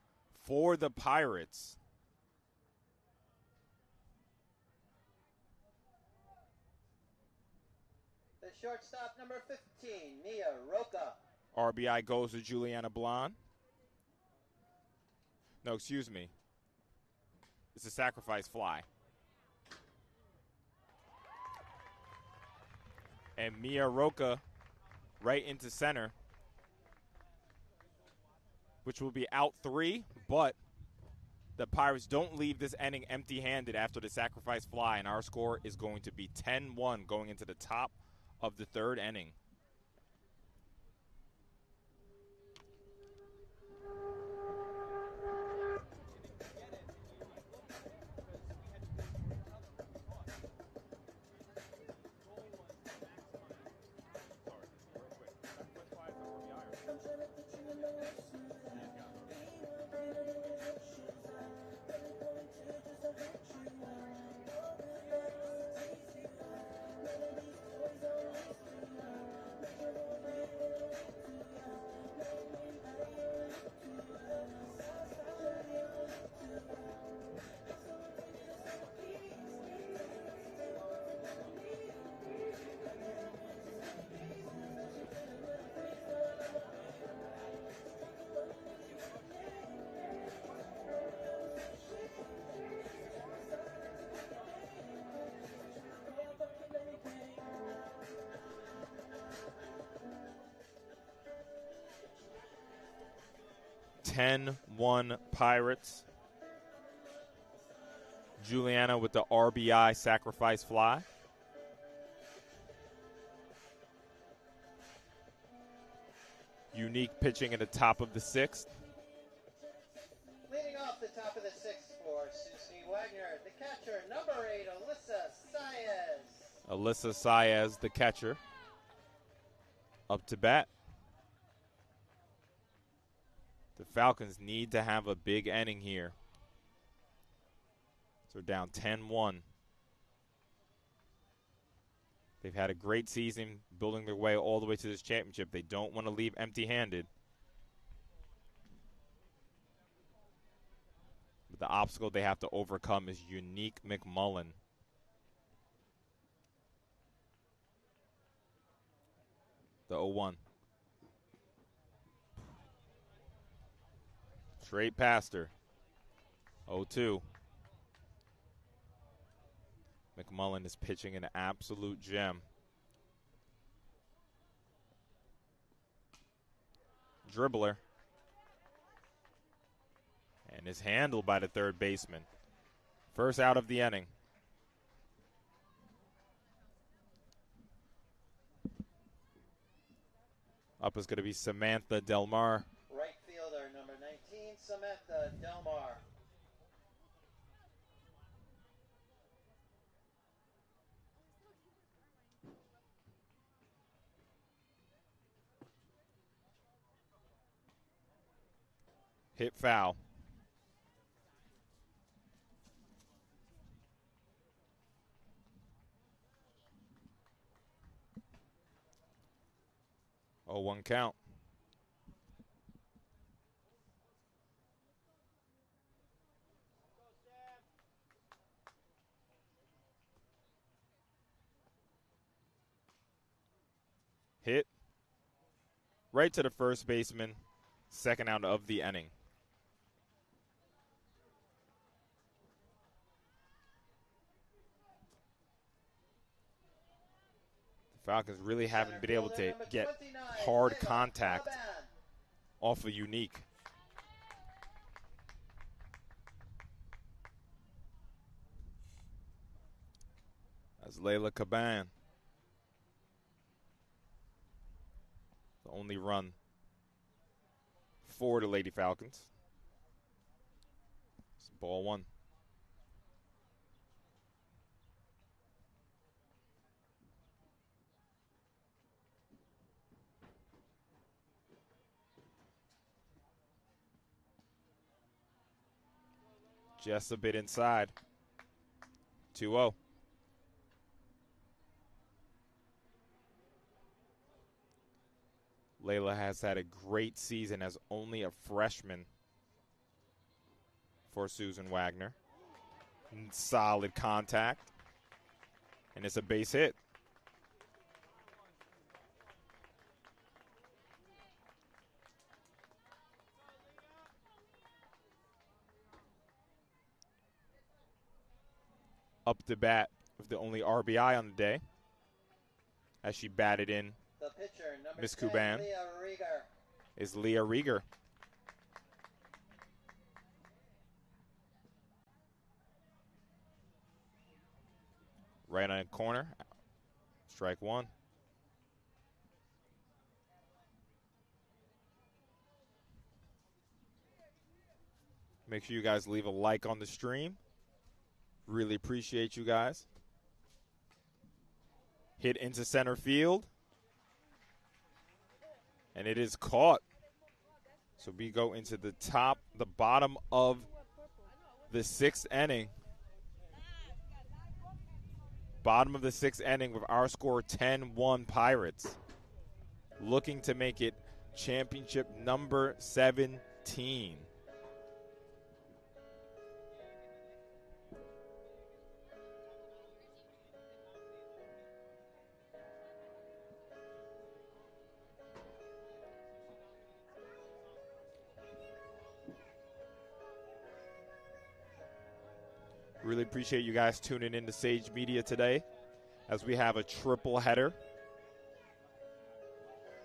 for the Pirates. The shortstop, number 15, Mia Roca. RBI goes to Juliana Blonde. No, excuse me. It's a sacrifice fly. And Mia Roca right into center, which will be out 3, but the Pirates don't leave this inning empty-handed after the sacrifice fly, and our score is going to be 10-1 going into the top of the third inning. (10-1) Pirates. Juliana with the RBI sacrifice fly. Unique pitching at the top of the sixth. Leading off the top of the sixth for Susie Wagner, the catcher, number 8, Alyssa Saez. Alyssa Saez, the catcher, up to bat. The Falcons need to have a big inning here. So they're down 10-1. They've had a great season building their way all the way to this championship. They don't want to leave empty-handed. But the obstacle they have to overcome is Unique McMullen. The 0-1. Straight past her. 0-2. McMullen is pitching an absolute gem. Dribbler. And is handled by the third baseman. First out of the inning. Up is going to be Samantha Delmar. Right fielder, number 19, Samantha Delmar. Hit foul. Oh, 1 count. Hit right to the first baseman, second out of the inning. Falcons really haven't been able to get hard contact off of Unique. That's Layla Caban. The only run for the Lady Falcons. It's ball 1. Just a bit inside. 2-0. Layla has had a great season as only a freshman for Susan Wagner. Solid contact. And it's a base hit. Up to bat with the only RBI on the day as she batted in. The pitcher, Miss 10, Kuban, Leah Rieger. is Leah Rieger. Right on the corner. Strike 1. Make sure you guys leave a like on the stream. Really appreciate you guys. Hit into center field. And it is caught. So we go into the bottom of the 6th inning. Bottom of the 6th inning with our score 10-1 Pirates. Looking to make it championship number 17. Really appreciate you guys tuning in to Sage Media today as we have a triple header.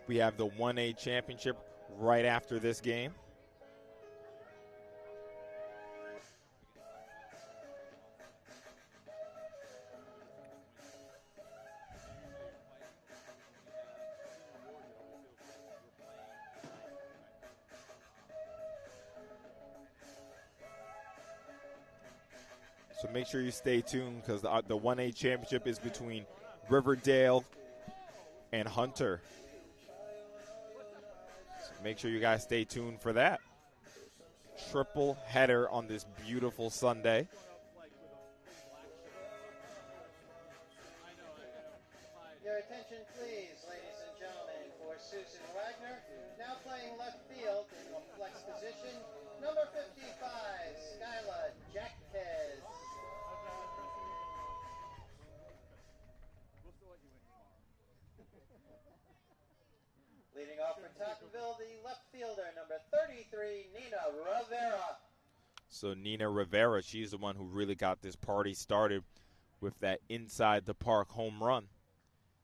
We have the 1A championship right after this game. So make sure you stay tuned because the 1A championship is between Riverdale and Hunter. So make sure you guys stay tuned for that. Triple header on this beautiful Sunday. Your attention, please, ladies and gentlemen, for Susan Wagner. Now playing left field in the flex position, number 55, Skyla Jaquez. Leading off for Tottenville, the left fielder, number 33, Nina Rivera. So Nina Rivera, she's the one who really got this party started with that inside the park home run.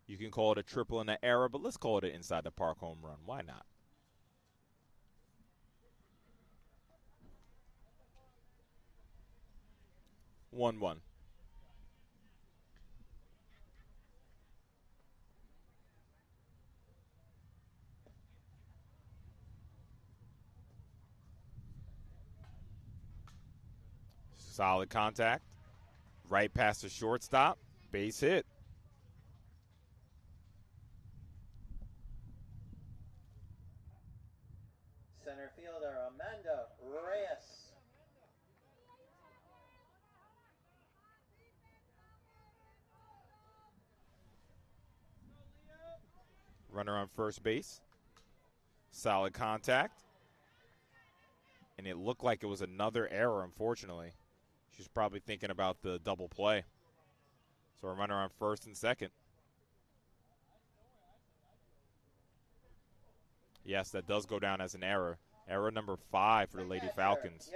You can call it a triple in the era, but let's call it an inside the park home run. Why not? One. Solid contact. Right past the shortstop. Base hit. Center fielder, Amanda Reyes. Runner on first base. Solid contact. And it looked like it was another error, unfortunately. She's probably thinking about the double play. So a runner on first and second. Yes, that does go down as an error. Error number 5 for the Lady Falcons.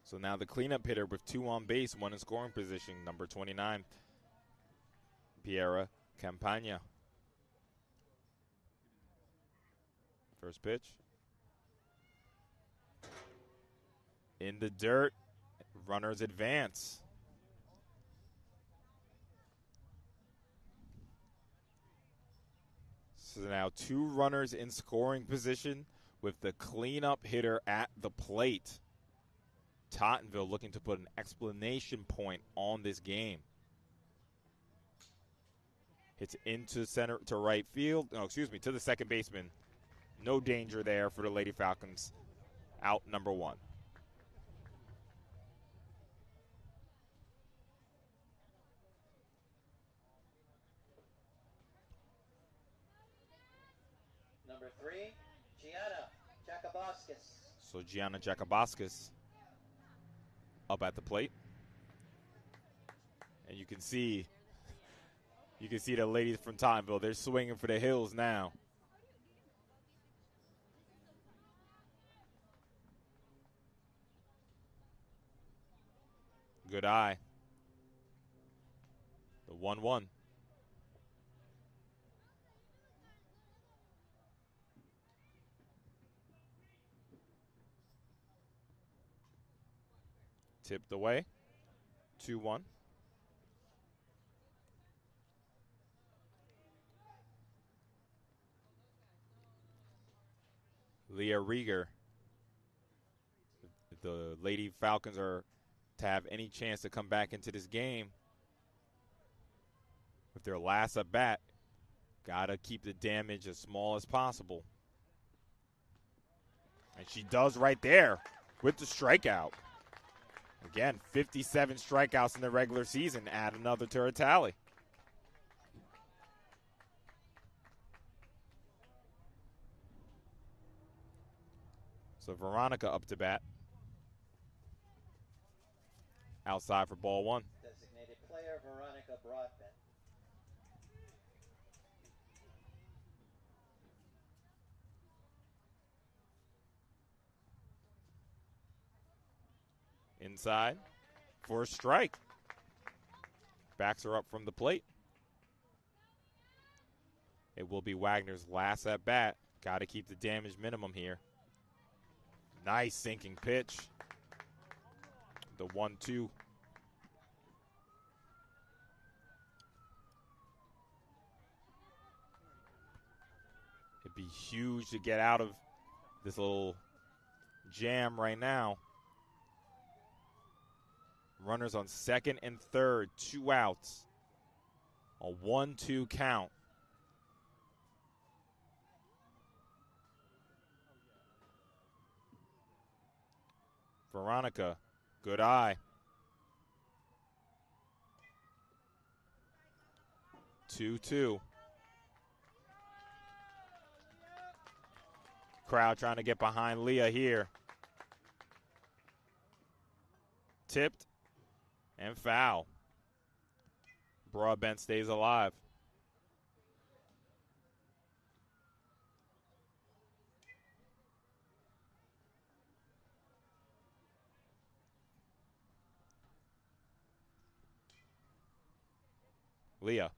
So now the cleanup hitter with 2 on base, 1 in scoring position, number 29, Piera Campagna. First pitch. In the dirt, runners advance. So now 2 runners in scoring position with the cleanup hitter at the plate. Tottenville looking to put an explanation point on this game. Hits into center to right field. No, excuse me, to the second baseman. No danger there for the Lady Falcons. Out number 1. Number 3, Gianna Jacobowskis. So Gianna Jacobowskis up at the plate. And you can see the ladies from Tottenville. They're swinging for the hills now. Good eye. The 1-1. Tipped away. 2-1. Leah Rieger If the Lady Falcons are to have any chance to come back into this game with their last at bat, got to keep the damage as small as possible. And she does right there with the strikeout. Again, 57 strikeouts in the regular season. Add another to her tally. So Veronica up to bat. Outside for ball one. Designated player Veronica Broadbent. Inside for a strike. Backs her up from the plate. It will be Wagner's last at bat. Got to keep the damage minimum here. Nice sinking pitch. The 1-2. It'd be huge to get out of this little jam right now. Runners on second and third, 2 outs. A 1-2 count. Veronica, good eye. 2-2. Crowd trying to get behind Leah here. Tipped and foul. Broadbent stays alive. Leah.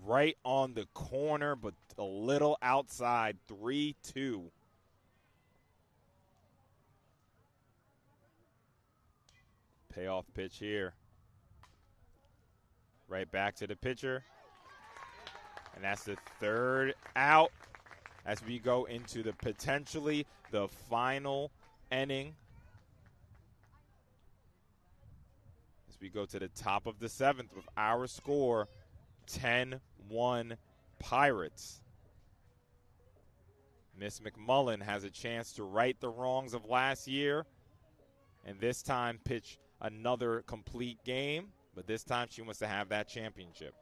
Right on the corner, but a little outside. 3-2. Payoff pitch here. Right back to the pitcher. And that's the third out as we go into the potentially the final inning. As we go to the top of the 7th with our score 10-1 Pirates. Miss McMullen has a chance to right the wrongs of last year and this time pitch another complete game, but this time she wants to have that championship.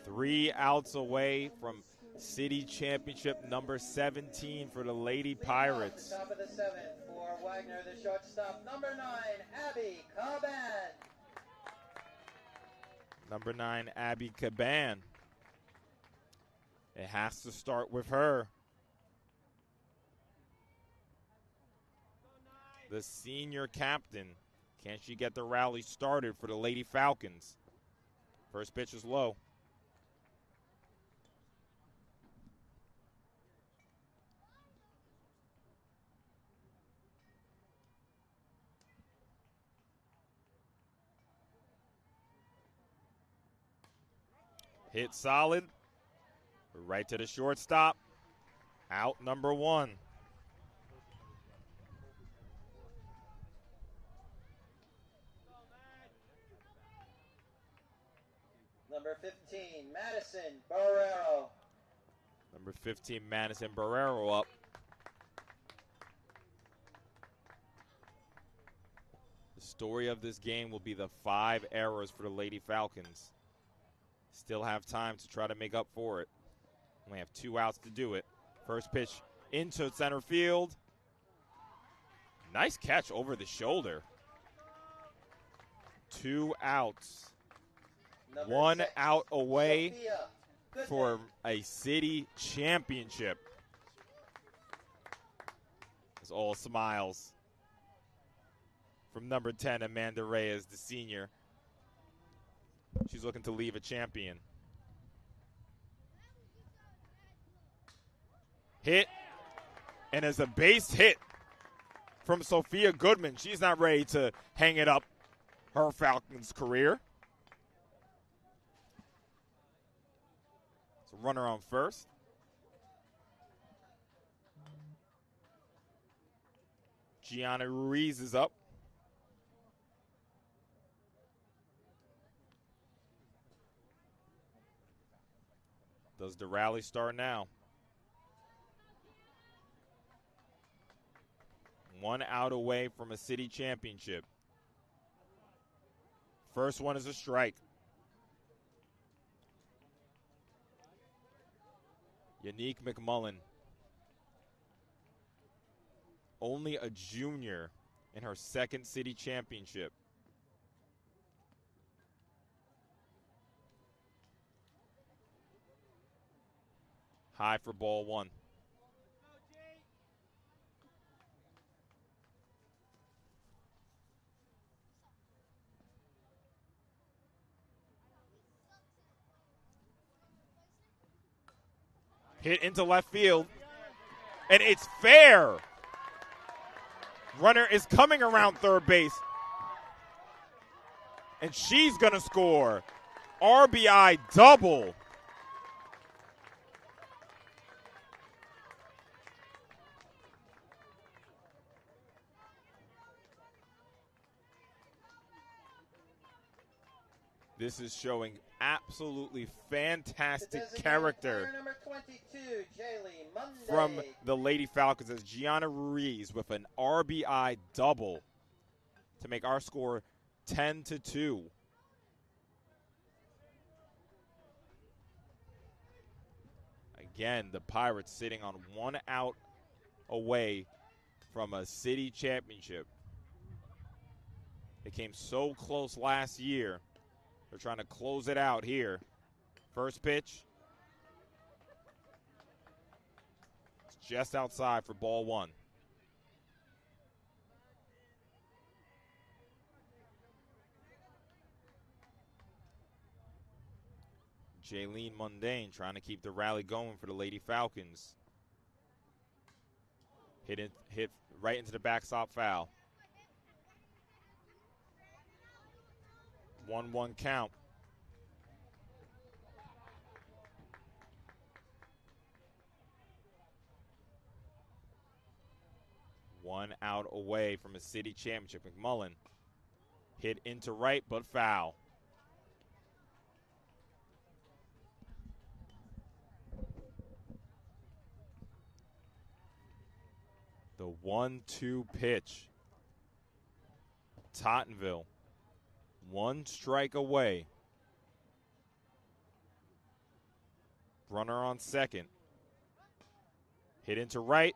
Three outs away from city championship number 17 for the Lady Pirates. Top of the 7th for Wagner, the shortstop. Number 9, Abby Caban. Number 9, Abby Caban. It has to start with her. The senior captain. Can she get the rally started for the Lady Falcons? First pitch is low. Hit solid. Right to the shortstop. Out number 1. Number 15, Madison Barrero. Number 15, Madison Barrero up. The story of this game will be the 5 errors for the Lady Falcons. Still have time to try to make up for it. Only have 2 outs to do it. First pitch into center field. Nice catch over the shoulder. 2 outs. Number 1 6, out away Sophia. Good for name. a city championship. It's all smiles from number 10, Amanda Reyes, the senior. She's looking to leave a champion. Hit, and as a base hit from Sophia Goodman. She's not ready to hang it up her Falcons career. So runner on first. Gianna Ruiz is up. Does the rally start now? 1 out away from a city championship. First one is a strike. Unique McMullen. Only a junior in her second city championship. High for ball 1. Hit into left field, and it's fair. Runner is coming around third base, and she's going to score. RBI double. This is showing absolutely fantastic character Number 22, Jaylee Monday. from the Lady Falcons as Gianna Ruiz with an RBI double to make our score 10-2. Again, the Pirates sitting on 1 out away from a city championship. They came so close last year. They're trying to close it out here. First pitch. It's just outside for ball 1. Jaylene Mundane trying to keep the rally going for the Lady Falcons. Hit right into the backstop foul. 1-1 count. One out away from a city championship. McMullen hit into right, but foul. The 1-2 pitch. Tottenville. 1 strike away. Runner on second. Hit into right.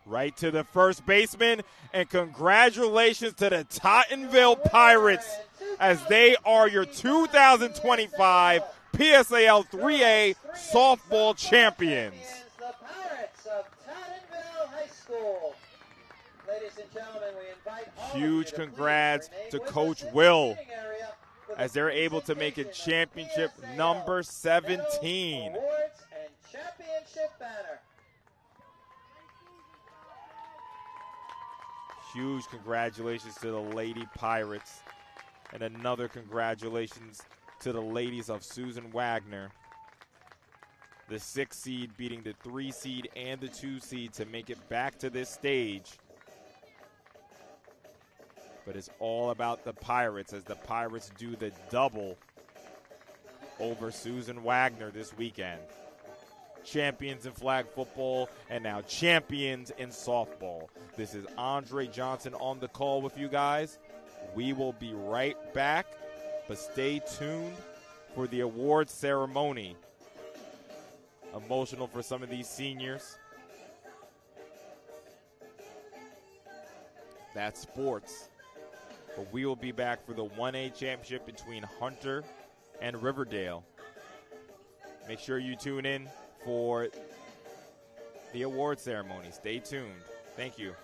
Right to the first baseman. And congratulations to the Tottenville Pirates as they are your 2025 PSAL 3A softball champions. The Pirates of Tottenville High School. Ladies and gentlemen, we invite all Huge of you congrats please remain to with Coach us in the Will seating area for the as they're able to make it championship number 17. Awards and championship banner. Huge congratulations to the Lady Pirates. And another congratulations to the ladies of Susan Wagner. The 6 seed beating the 3 seed and the 2 seed to make it back to this stage. But it's all about the Pirates as the Pirates do the double over Susan Wagner this weekend. Champions in flag football and now champions in softball. This is Andre Johnson on the call with you guys. We will be right back, but stay tuned for the awards ceremony. emotional for some of these seniors. That's sports. But we will be back for the 1A championship between Hunter and Riverdale. Make sure you tune in for the award ceremony. Stay tuned. Thank you.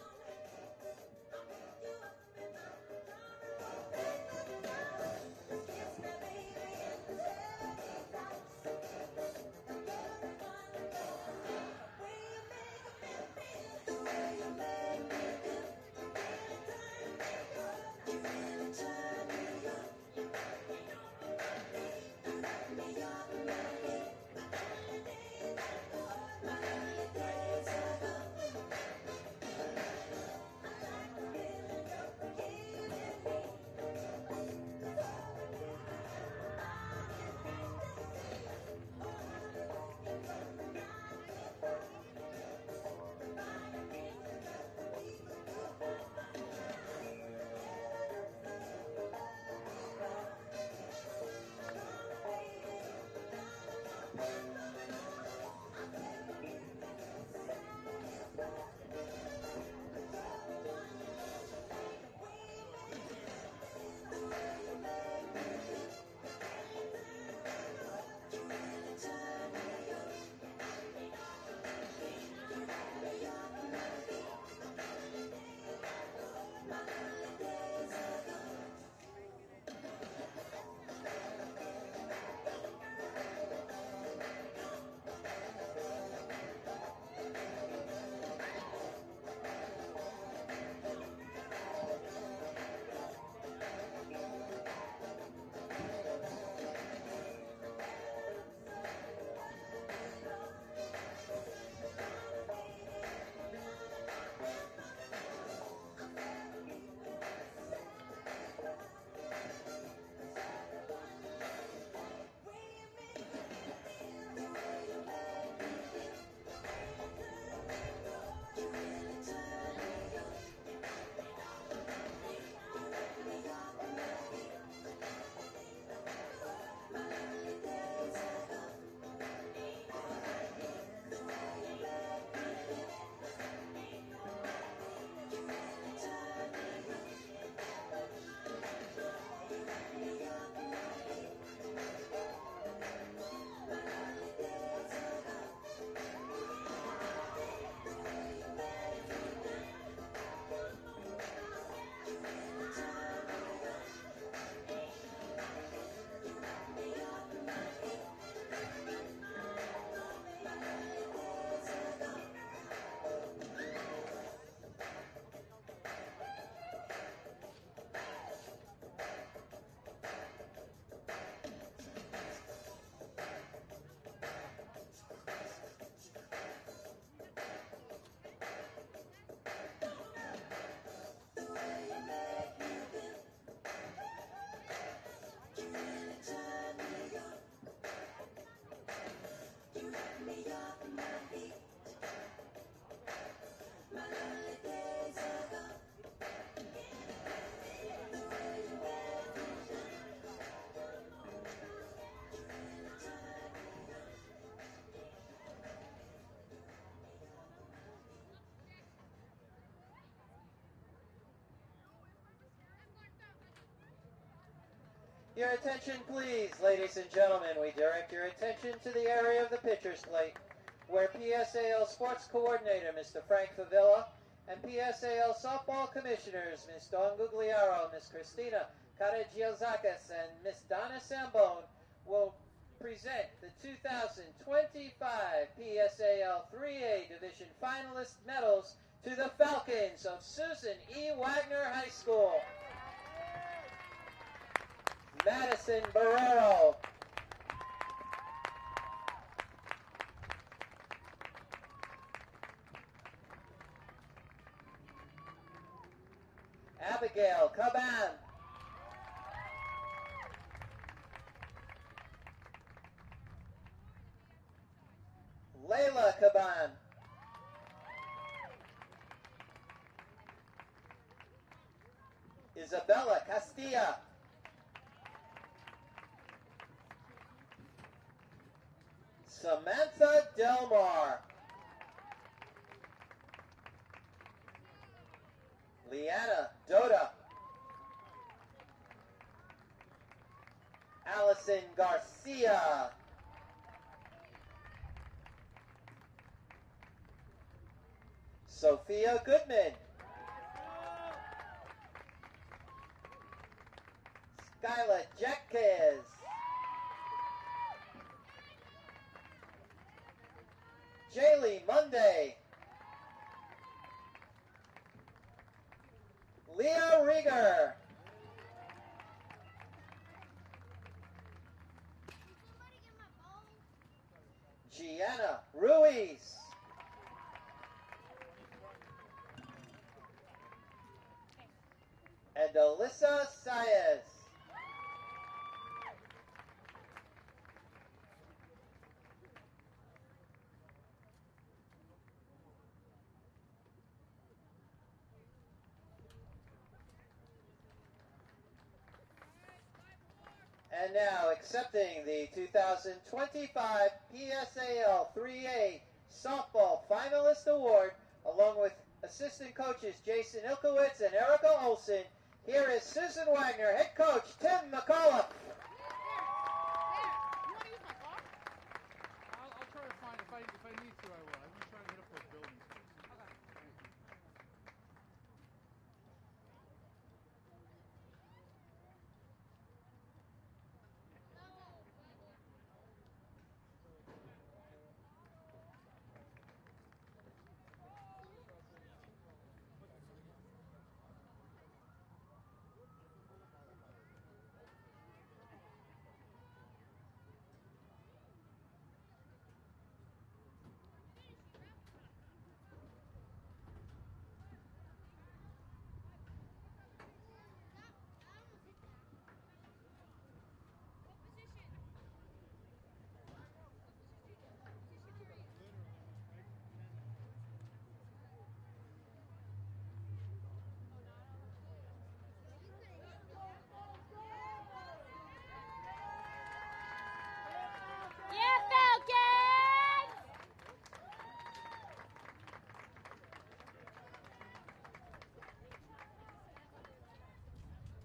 Your attention, please, ladies and gentlemen. We direct your attention to the area of the pitcher's plate, where PSAL Sports Coordinator, Mr. Frank Favilla, and PSAL Softball Commissioners, Ms. Dawn Gugliaro, Ms. Christina Karagiozakis, and Ms. Donna Sambone, will present the 2025 PSAL 3A Division Finalist medals to the Falcons of Susan E. Wagner High School. Madison Barrero. Abigail Caban. Layla Caban. Isabella Castilla. Samantha Delmar. Leanna Doda. Allison Garcia. Sophia Goodman. Skyla Jacquez. Jaylee Monday. Leah Rieger. Gianna Ruiz. And Alyssa Saez. And now accepting the 2025 PSAL 3A Softball Finalist Award, along with assistant coaches Jason Ilkowitz and Erica Olson, here is Susan Wagner, head coach Tim McCullough. I'll try to find, if I need to, I will. I'm going to try to hit up those buildings.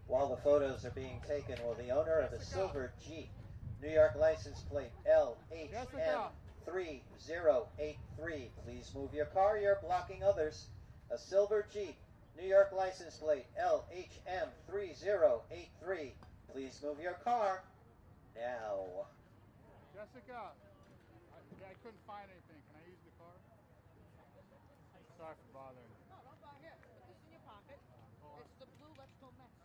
While the photos are being taken, will the owner of a silver Jeep, New York license plate LHM3083, please move your car, you're blocking others. A silver Jeep, New York license plate LHM3083, please move your car now. Jessica, I couldn't find anything. Can I use the car? Sorry for bothering you. No, don't bother. Here, put this in your pocket. It's the blue Let's Go Mets.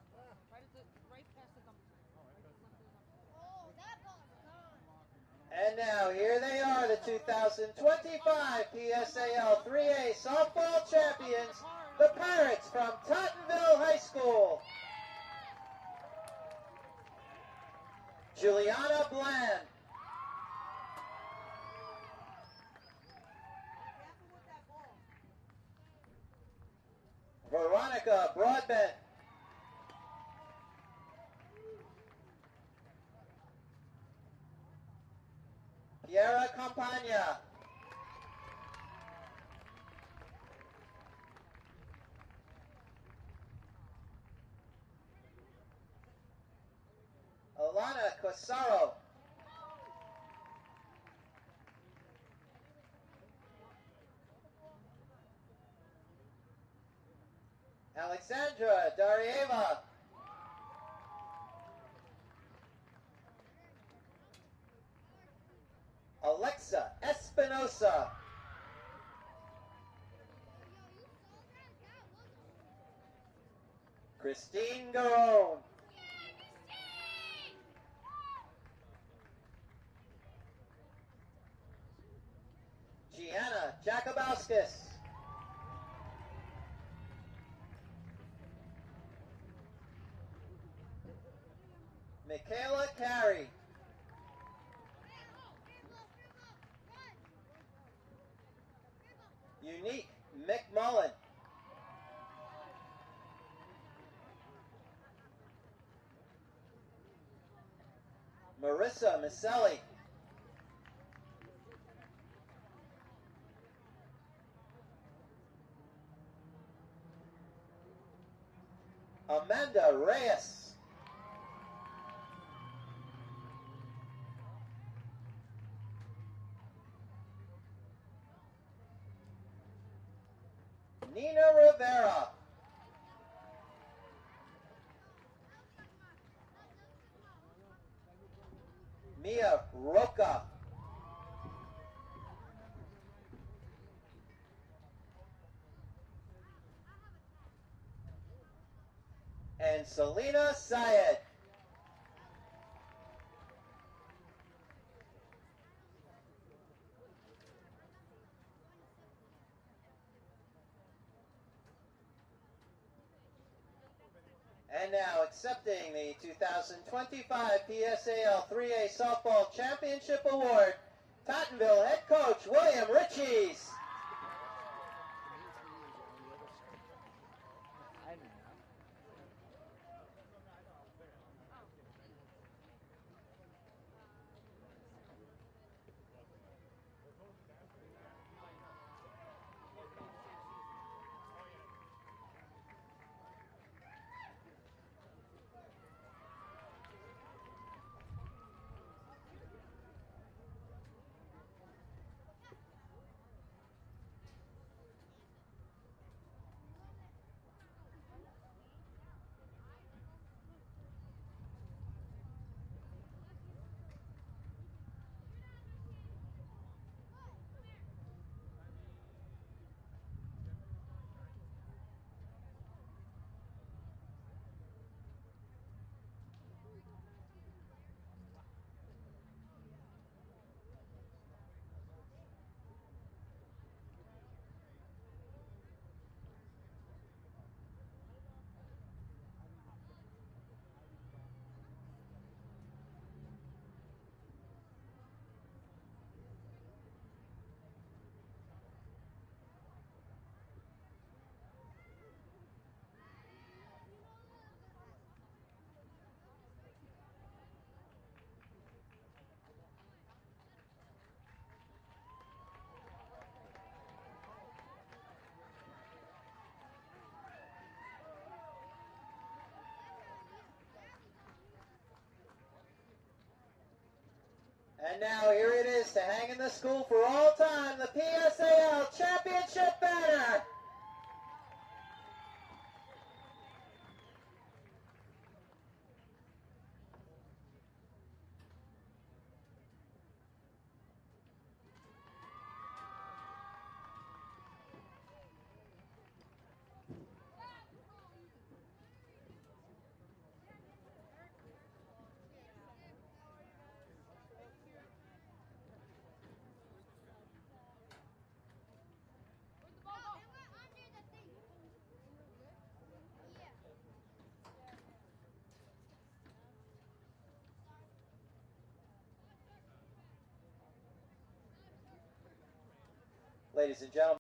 Right past the dumpster. Oh, that ball's gone. And now here they are, the 2025 PSAL 3A softball champions, the Pirates from Tottenville High School. Juliana Bland. Veronica Broadbent. Kiara Campagna. Alana Cosaro. Alexandra Darieva. Alexa Espinosa. Christine Garone. Gianna Jacobauskas. Michaela Carey. Unique McMullen. Marissa Maselli. Amanda Reyes. Nina Rivera. Mia Roca. And Selena Syed. And now accepting the 2025 PSAL 3A Softball Championship Award, Tottenville head coach William Richies. And now here it is to hang in the school for all time, the PSAL Championship banner. Ladies and gentlemen.